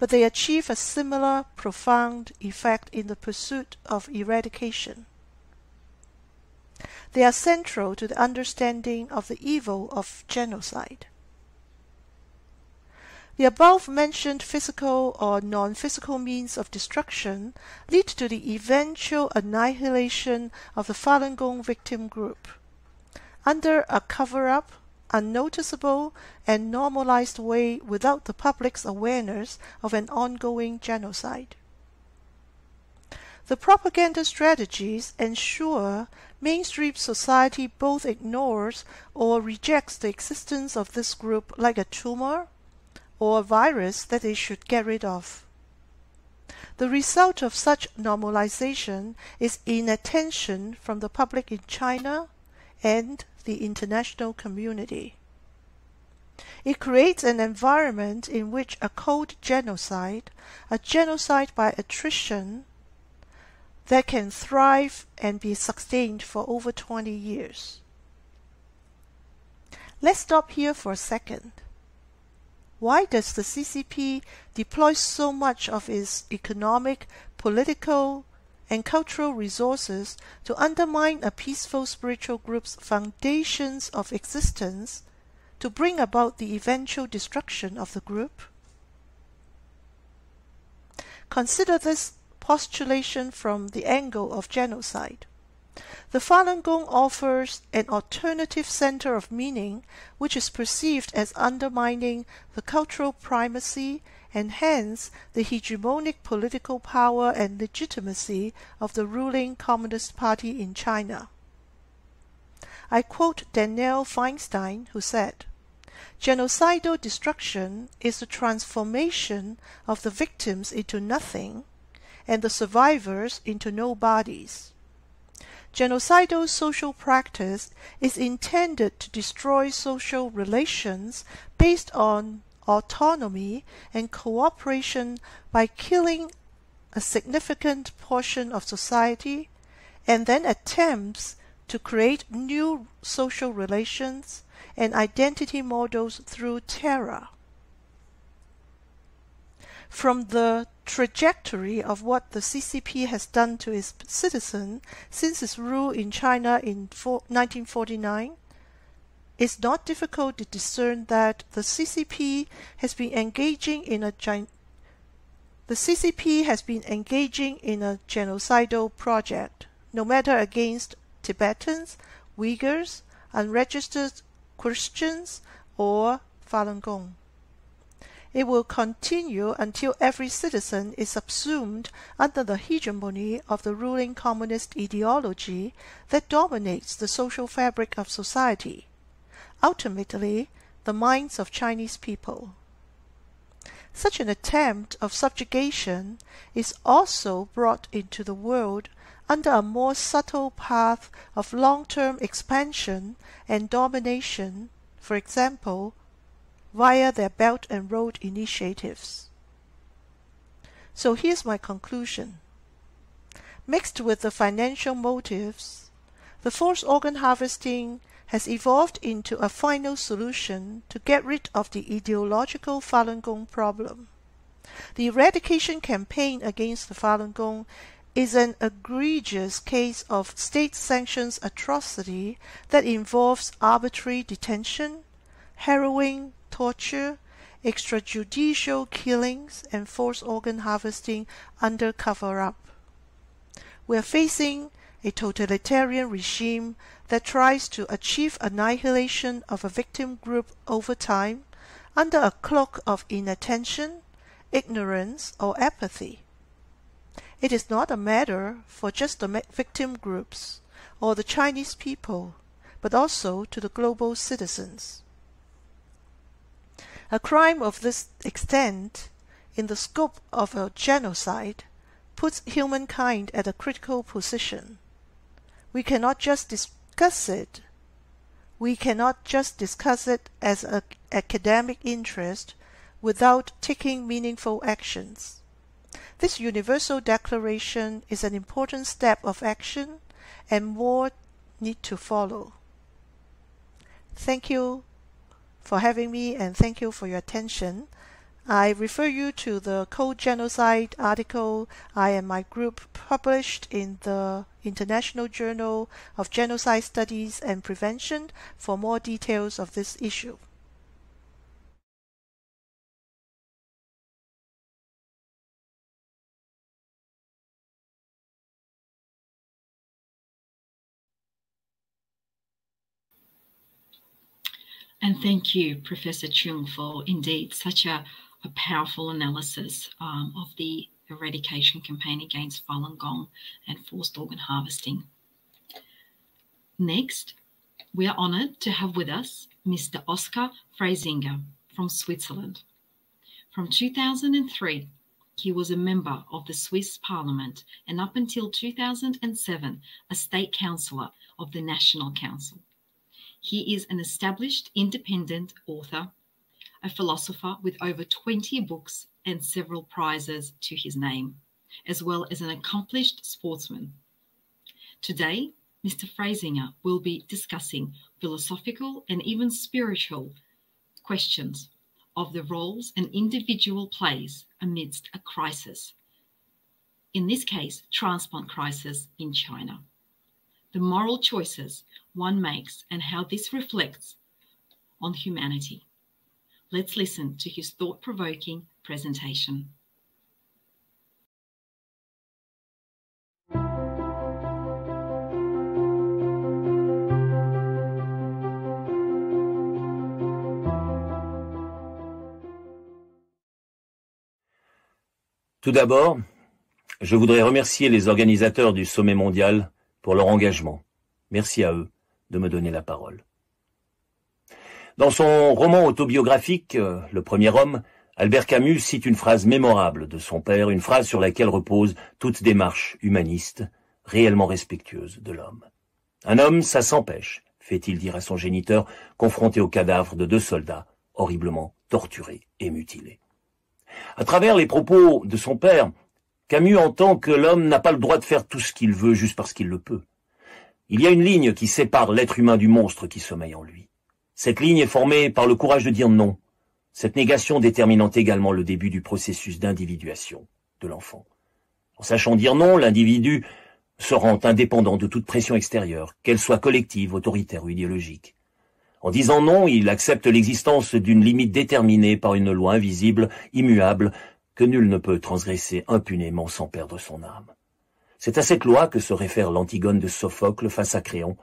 but they achieve a similar profound effect in the pursuit of eradication. They are central to the understanding of the evil of genocide. The above-mentioned physical or non-physical means of destruction lead to the eventual annihilation of the Falun Gong victim group, under a cover-up, unnoticeable, and normalized way without the public's awareness of an ongoing genocide. The propaganda strategies ensure mainstream society both ignores or rejects the existence of this group like a tumor or a virus that they should get rid of. The result of such normalization is inattention from the public in China and the international community. It creates an environment in which a cold genocide, a genocide by attrition, that can thrive and be sustained for over 20 years. Let's stop here for a second. Why does the CCP deploy so much of its economic, political, and cultural resources to undermine a peaceful spiritual group's foundations of existence to bring about the eventual destruction of the group? Consider this postulation from the angle of genocide. The Falun Gong offers an alternative center of meaning which is perceived as undermining the cultural primacy and hence the hegemonic political power and legitimacy of the ruling Communist Party in China. I quote Danielle Feinstein, who said, "Genocidal destruction is the transformation of the victims into nothing and the survivors into nobodies. Genocidal social practice is intended to destroy social relations based on autonomy and cooperation by killing a significant portion of society and then attempts to create new social relations and identity models through terror." From the trajectory of what the CCP has done to its citizens since its rule in China in 1949, it's not difficult to discern that the CCP has been engaging in a genocidal project, no matter against Tibetans, Uyghurs, unregistered Christians, or Falun Gong. It will continue until every citizen is subsumed under the hegemony of the ruling communist ideology that dominates the social fabric of society, ultimately the minds of Chinese people. Such an attempt of subjugation is also brought into the world under a more subtle path of long-term expansion and domination, for example, via their Belt and Road initiatives. So here's my conclusion. Mixed with the financial motives, the forced organ harvesting has evolved into a final solution to get rid of the ideological Falun Gong problem. The eradication campaign against the Falun Gong is an egregious case of state-sanctioned atrocity that involves arbitrary detention, harrowing torture, extrajudicial killings, and forced organ harvesting under cover-up. We are facing a totalitarian regime that tries to achieve annihilation of a victim group over time under a cloak of inattention, ignorance, or apathy. It is not a matter for just the victim groups or the Chinese people, but also to the global citizens. A crime of this extent, in the scope of a genocide, puts humankind at a critical position. We cannot just discuss it. We cannot just discuss it as an academic interest without taking meaningful actions. This universal declaration is an important step of action, and more need to follow. Thank you for having me, and thank you for your attention. I refer you to the Cold Genocide article I and my group published in the International Journal of Genocide Studies and Prevention for more details of this issue. And thank you, Professor Chung, for indeed such a powerful analysis of the eradication campaign against Falun Gong and forced organ harvesting. Next, we are honoured to have with us Mr. Oskar Freisinger from Switzerland. From 2003, he was a member of the Swiss Parliament and up until 2007, a state councillor of the National Council. He is an established independent author, a philosopher with over 20 books and several prizes to his name, as well as an accomplished sportsman. Today, Mr. Freisinger will be discussing philosophical and even spiritual questions of the roles an individual plays amidst a crisis, in this case, transplant crisis in China, the moral choices one makes and how this reflects on humanity. Let's listen to his thought-provoking presentation. Tout d'abord, je voudrais remercier les organisateurs du sommet mondial pour leur engagement. Merci à eux de me donner la parole. Dans son roman autobiographique, Le Premier Homme, Albert Camus cite une phrase mémorable de son père, une phrase sur laquelle repose toute démarche humaniste, réellement respectueuse de l'homme. Un homme, ça s'empêche, fait-il dire à son géniteur, confronté au cadavre de 2 soldats, horriblement torturés et mutilés. À travers les propos de son père, Camus entend que l'homme n'a pas le droit de faire tout ce qu'il veut juste parce qu'il le peut. Il y a une ligne qui sépare l'être humain du monstre qui sommeille en lui. Cette ligne est formée par le courage de dire non, cette négation déterminant également le début du processus d'individuation de l'enfant. En sachant dire non, l'individu se rend indépendant de toute pression extérieure, qu'elle soit collective, autoritaire ou idéologique. En disant non, il accepte l'existence d'une limite déterminée par une loi invisible, immuable, que nul ne peut transgresser impunément sans perdre son âme. C'est à cette loi que se réfère l'Antigone de Sophocle face à Créon.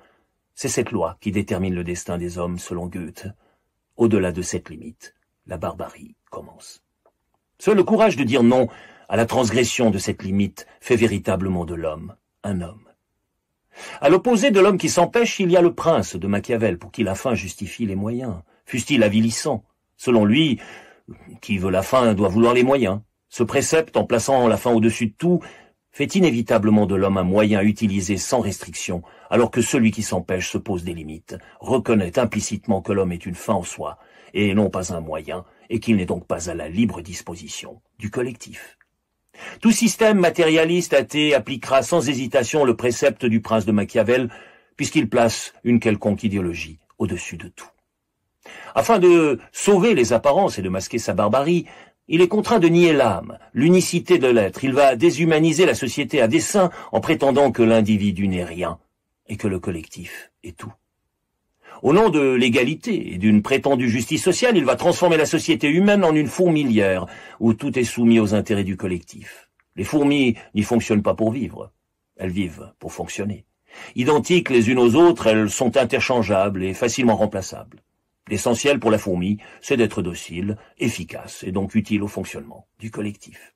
C'est cette loi qui détermine le destin des hommes selon Goethe. Au-delà de cette limite, la barbarie commence. Seul le courage de dire non à la transgression de cette limite fait véritablement de l'homme un homme. À l'opposé de l'homme qui s'empêche, il y a le prince de Machiavel, pour qui la fin justifie les moyens, fût-il avilissant. Selon lui, qui veut la fin doit vouloir les moyens. Ce précepte, en plaçant la fin au-dessus de tout, fait inévitablement de l'homme un moyen utilisé sans restriction, alors que celui qui s'empêche se pose des limites, reconnaît implicitement que l'homme est une fin en soi, et non pas un moyen, et qu'il n'est donc pas à la libre disposition du collectif. Tout système matérialiste athée appliquera sans hésitation le précepte du prince de Machiavel, puisqu'il place une quelconque idéologie au-dessus de tout. Afin de sauver les apparences et de masquer sa barbarie, il est contraint de nier l'âme, l'unicité de l'être. Il va déshumaniser la société à dessein en prétendant que l'individu n'est rien et que le collectif est tout. Au nom de l'égalité et d'une prétendue justice sociale, il va transformer la société humaine en une fourmilière où tout est soumis aux intérêts du collectif. Les fourmis n'y fonctionnent pas pour vivre, elles vivent pour fonctionner. Identiques les unes aux autres, elles sont interchangeables et facilement remplaçables. L'essentiel pour la fourmi, c'est d'être docile, efficace et donc utile au fonctionnement du collectif.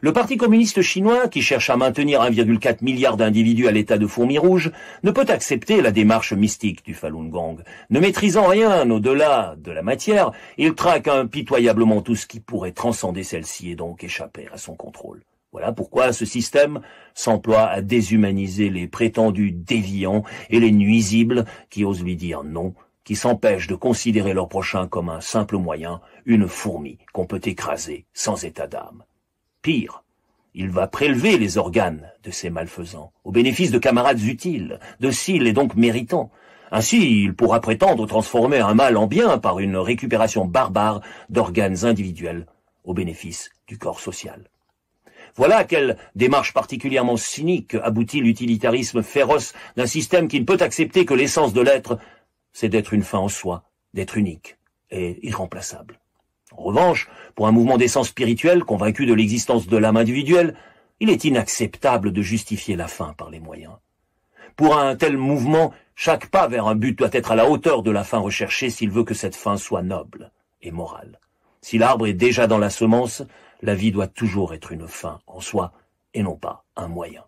Le Parti communiste chinois, qui cherche à maintenir 1,4 milliard d'individus à l'état de fourmis rouges, ne peut accepter la démarche mystique du Falun Gong. Ne maîtrisant rien au-delà de la matière, il traque impitoyablement tout ce qui pourrait transcender celle-ci et donc échapper à son contrôle. Voilà pourquoi ce système s'emploie à déshumaniser les prétendus déviants et les nuisibles qui osent lui dire non, qui s'empêchent de considérer leur prochain comme un simple moyen, une fourmi qu'on peut écraser sans état d'âme. Pire, il va prélever les organes de ces malfaisants, au bénéfice de camarades utiles, dociles et donc méritants. Ainsi, il pourra prétendre transformer un mal en bien par une récupération barbare d'organes individuels, au bénéfice du corps social. Voilà à quelle démarche particulièrement cynique aboutit l'utilitarisme féroce d'un système qui ne peut accepter que l'essence de l'être, c'est d'être une fin en soi, d'être unique et irremplaçable. En revanche, pour un mouvement d'essence spirituelle convaincu de l'existence de l'âme individuelle, il est inacceptable de justifier la fin par les moyens. Pour un tel mouvement, chaque pas vers un but doit être à la hauteur de la fin recherchée s'il veut que cette fin soit noble et morale. Si l'arbre est déjà dans la semence, la vie doit toujours être une fin en soi et non pas un moyen.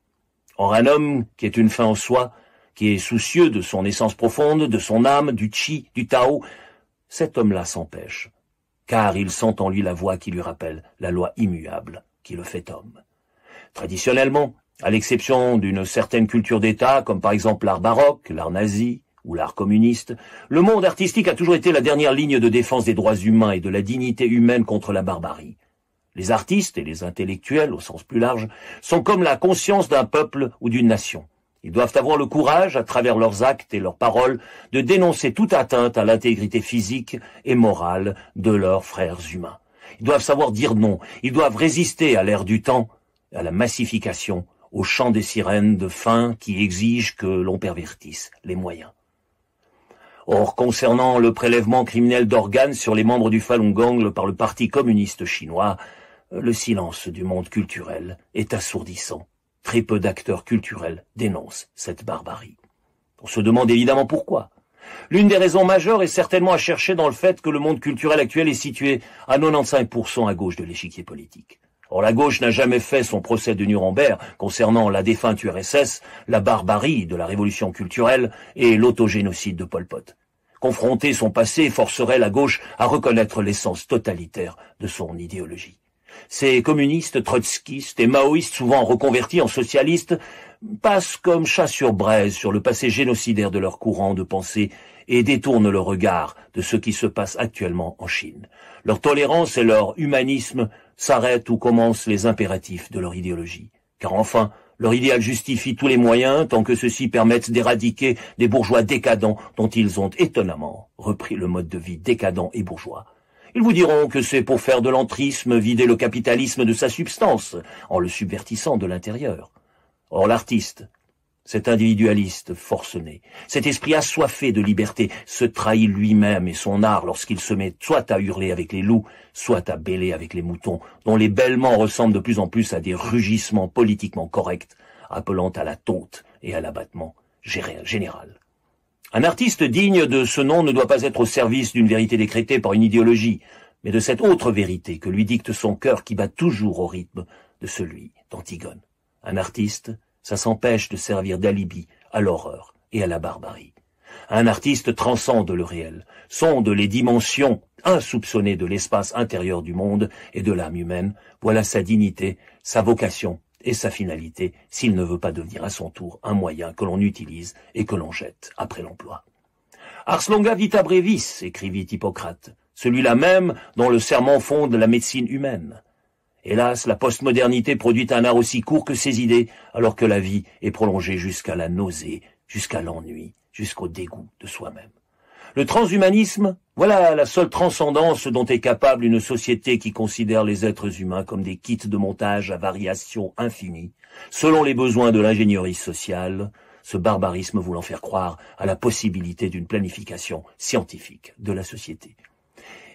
Or, un homme qui est une fin en soi, qui est soucieux de son essence profonde, de son âme, du chi, du tao, cet homme-là s'empêche, car il sent en lui la voix qui lui rappelle la loi immuable qui le fait homme. Traditionnellement, à l'exception d'une certaine culture d'État, comme par exemple l'art baroque, l'art nazi ou l'art communiste, le monde artistique a toujours été la dernière ligne de défense des droits humains et de la dignité humaine contre la barbarie. Les artistes et les intellectuels, au sens plus large, sont comme la conscience d'un peuple ou d'une nation. Ils doivent avoir le courage, à travers leurs actes et leurs paroles, de dénoncer toute atteinte à l'intégrité physique et morale de leurs frères humains. Ils doivent savoir dire non, ils doivent résister à l'ère du temps, à la massification, au chant des sirènes de fin qui exigent que l'on pervertisse les moyens. Or, concernant le prélèvement criminel d'organes sur les membres du Falun Gong par le Parti communiste chinois, le silence du monde culturel est assourdissant. Très peu d'acteurs culturels dénoncent cette barbarie. On se demande évidemment pourquoi. L'une des raisons majeures est certainement à chercher dans le fait que le monde culturel actuel est situé à 95% à gauche de l'échiquier politique. Or, la gauche n'a jamais fait son procès de Nuremberg concernant la défunte URSS, la barbarie de la révolution culturelle et l'autogénocide de Pol Pot. Confronter son passé forcerait la gauche à reconnaître l'essence totalitaire de son idéologie. Ces communistes, trotskistes et maoïstes, souvent reconvertis en socialistes, passent comme chat sur braise sur le passé génocidaire de leur courant de pensée et détournent le regard de ce qui se passe actuellement en Chine. Leur tolérance et leur humanisme s'arrêtent où commencent les impératifs de leur idéologie. Car enfin, leur idéal justifie tous les moyens tant que ceux-ci permettent d'éradiquer des bourgeois décadents dont ils ont étonnamment repris le mode de vie décadent et bourgeois. Ils vous diront que c'est pour faire de l'entrisme, vider le capitalisme de sa substance, en le subvertissant de l'intérieur. Or l'artiste, cet individualiste forcené, cet esprit assoiffé de liberté, se trahit lui-même et son art lorsqu'il se met soit à hurler avec les loups, soit à bêler avec les moutons, dont les bêlements ressemblent de plus en plus à des rugissements politiquement corrects, appelant à la tonte et à l'abattement général. Un artiste digne de ce nom ne doit pas être au service d'une vérité décrétée par une idéologie, mais de cette autre vérité que lui dicte son cœur qui bat toujours au rythme de celui d'Antigone. Un artiste, ça s'empêche de servir d'alibi à l'horreur et à la barbarie. Un artiste transcende le réel, sonde les dimensions insoupçonnées de l'espace intérieur du monde et de l'âme humaine. Voilà sa dignité, sa vocation et sa finalité, s'il ne veut pas devenir à son tour un moyen que l'on utilise et que l'on jette après l'emploi. Ars longa vita brevis, écrivit Hippocrate, celui-là même dont le serment fonde la médecine humaine. Hélas, la postmodernité produit un art aussi court que ses idées, alors que la vie est prolongée jusqu'à la nausée, jusqu'à l'ennui, jusqu'au dégoût de soi-même. Le transhumanisme, voilà la seule transcendance dont est capable une société qui considère les êtres humains comme des kits de montage à variations infinies, selon les besoins de l'ingénierie sociale, ce barbarisme voulant faire croire à la possibilité d'une planification scientifique de la société.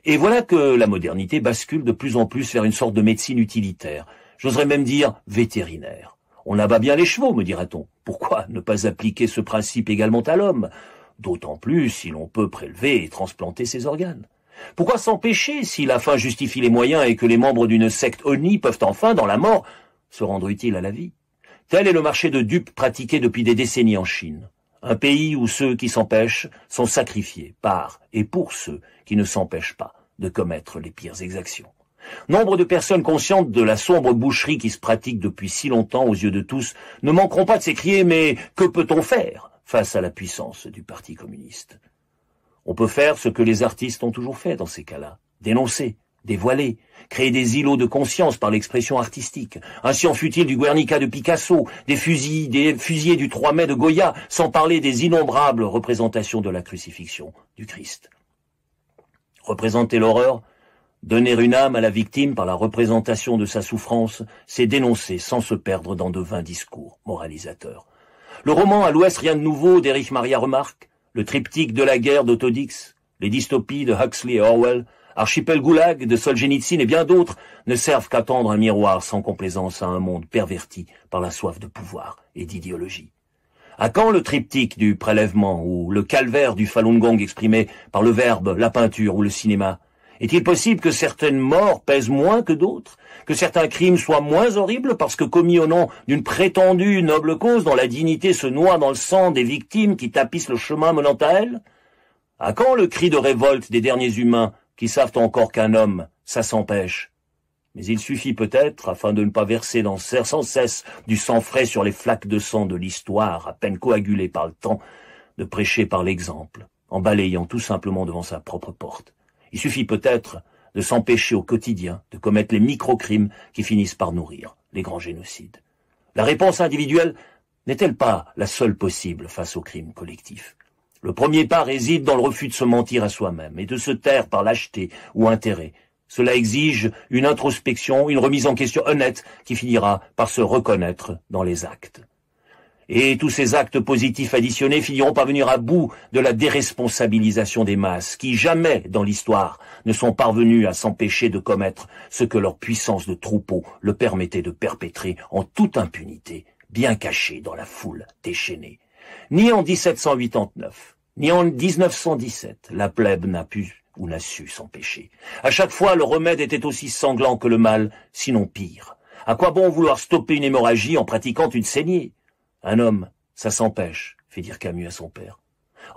Et voilà que la modernité bascule de plus en plus vers une sorte de médecine utilitaire, j'oserais même dire vétérinaire. On abat bien les chevaux, me dira-t-on. Pourquoi ne pas appliquer ce principe également à l'homme ? D'autant plus si l'on peut prélever et transplanter ses organes. Pourquoi s'empêcher si la fin justifie les moyens et que les membres d'une secte Oni peuvent enfin, dans la mort, se rendre utiles à la vie ? Tel est le marché de dupes pratiqué depuis des décennies en Chine. Un pays où ceux qui s'empêchent sont sacrifiés par et pour ceux qui ne s'empêchent pas de commettre les pires exactions. Nombre de personnes conscientes de la sombre boucherie qui se pratique depuis si longtemps aux yeux de tous ne manqueront pas de s'écrier « Mais que peut-on faire ?» face à la puissance du Parti communiste. On peut faire ce que les artistes ont toujours fait dans ces cas-là, dénoncer, dévoiler, créer des îlots de conscience par l'expression artistique. Ainsi en fut-il du Guernica de Picasso, des fusillés du 3 mai de Goya, sans parler des innombrables représentations de la crucifixion du Christ. Représenter l'horreur, donner une âme à la victime par la représentation de sa souffrance, c'est dénoncer sans se perdre dans de vains discours moralisateurs. Le roman « À l'Ouest, rien de nouveau » d'Erich Maria Remarque, le triptyque de la guerre d'Autodix, les dystopies de Huxley et Orwell, Archipel Goulag de Solzhenitsyn et bien d'autres ne servent qu'à tendre un miroir sans complaisance à un monde perverti par la soif de pouvoir et d'idéologie. À quand le triptyque du prélèvement ou le calvaire du Falun Gong exprimé par le verbe, la peinture ou le cinéma? Est-il possible que certaines morts pèsent moins que d'autres? Que certains crimes soient moins horribles parce que commis au nom d'une prétendue noble cause dont la dignité se noie dans le sang des victimes qui tapissent le chemin menant à elle? À quand le cri de révolte des derniers humains qui savent encore qu'un homme, ça s'empêche? Mais il suffit peut-être, afin de ne pas verser sans cesse du sang frais sur les flaques de sang de l'histoire, à peine coagulées par le temps, de prêcher par l'exemple, en balayant tout simplement devant sa propre porte. Il suffit peut-être de s'empêcher au quotidien de commettre les micro-crimes qui finissent par nourrir les grands génocides. La réponse individuelle n'est-elle pas la seule possible face au crime collectif? Le premier pas réside dans le refus de se mentir à soi-même et de se taire par lâcheté ou intérêt. Cela exige une introspection, une remise en question honnête qui finira par se reconnaître dans les actes. Et tous ces actes positifs additionnés finiront par venir à bout de la déresponsabilisation des masses, qui jamais dans l'histoire ne sont parvenus à s'empêcher de commettre ce que leur puissance de troupeau le permettait de perpétrer en toute impunité, bien caché dans la foule déchaînée. Ni en 1789, ni en 1917, la plèbe n'a pu ou n'a su s'empêcher. À chaque fois, le remède était aussi sanglant que le mal, sinon pire. À quoi bon vouloir stopper une hémorragie en pratiquant une saignée? Un homme, ça s'empêche, fait dire Camus à son père.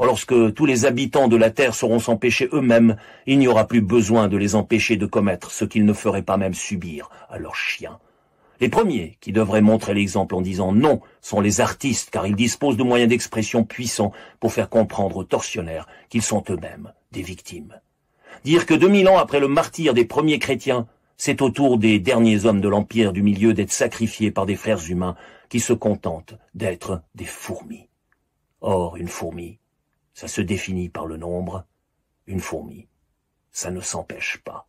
Or, lorsque tous les habitants de la terre sauront s'empêcher eux-mêmes, il n'y aura plus besoin de les empêcher de commettre ce qu'ils ne feraient pas même subir à leurs chiens. Les premiers qui devraient montrer l'exemple en disant non sont les artistes, car ils disposent de moyens d'expression puissants pour faire comprendre aux tortionnaires qu'ils sont eux-mêmes des victimes. Dire que 2000 ans après le martyre des premiers chrétiens, c'est au tour des derniers hommes de l'Empire du Milieu d'être sacrifiés par des frères humains qui se contentent d'être des fourmis. Or, une fourmi, ça se définit par le nombre. Une fourmi, ça ne s'empêche pas.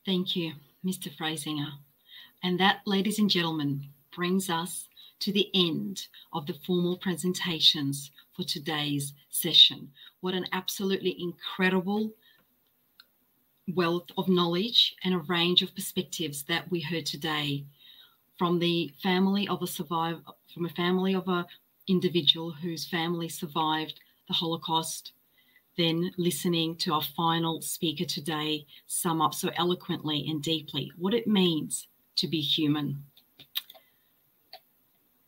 Thank you, Mr. Freisinger. And that, ladies and gentlemen, brings us to the end of the formal presentations for today's session. What an absolutely incredible wealth of knowledge and a range of perspectives that we heard today from the family of a individual whose family survived the Holocaust, then listening to our final speaker today sum up so eloquently and deeply what it means to be human.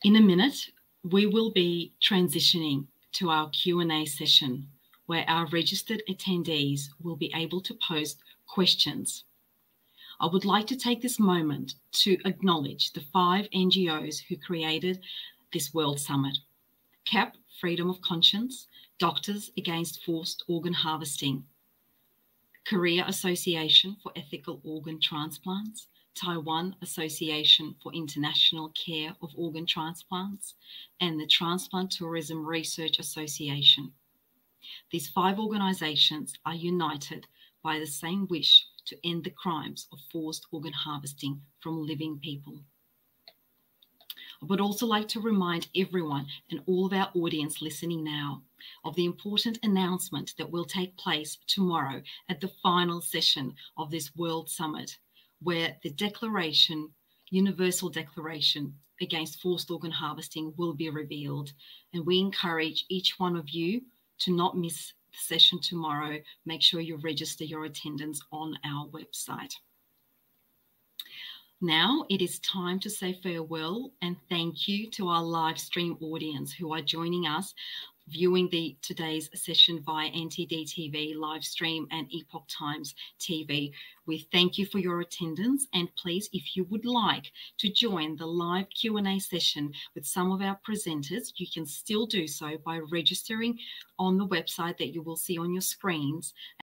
In a minute, we will be transitioning to our Q&A session, where our registered attendees will be able to post questions. I would like to take this moment to acknowledge the 5 NGOs who created this World Summit: CAP, Freedom of Conscience; Doctors Against Forced Organ Harvesting; Korea Association for Ethical Organ Transplants; Taiwan Association for International Care of Organ Transplants; and the Transplant Tourism Research Association. These 5 organizations are united by the same wish to end the crimes of forced organ harvesting from living people. I would also like to remind everyone and all of our audience listening now of the important announcement that will take place tomorrow at the final session of this World Summit, where the Universal Declaration Against Forced Organ Harvesting will be revealed. And we encourage each one of you to not miss the session tomorrow. Make sure you register your attendance on our website. Now it is time to say farewell and thank you to our live stream audience who are joining us viewing today's session via NTD TV live stream and Epoch Times TV. We thank you for your attendance, and please, if you would like to join the live Q&A session with some of our presenters, you can still do so by registering on the website that you will see on your screens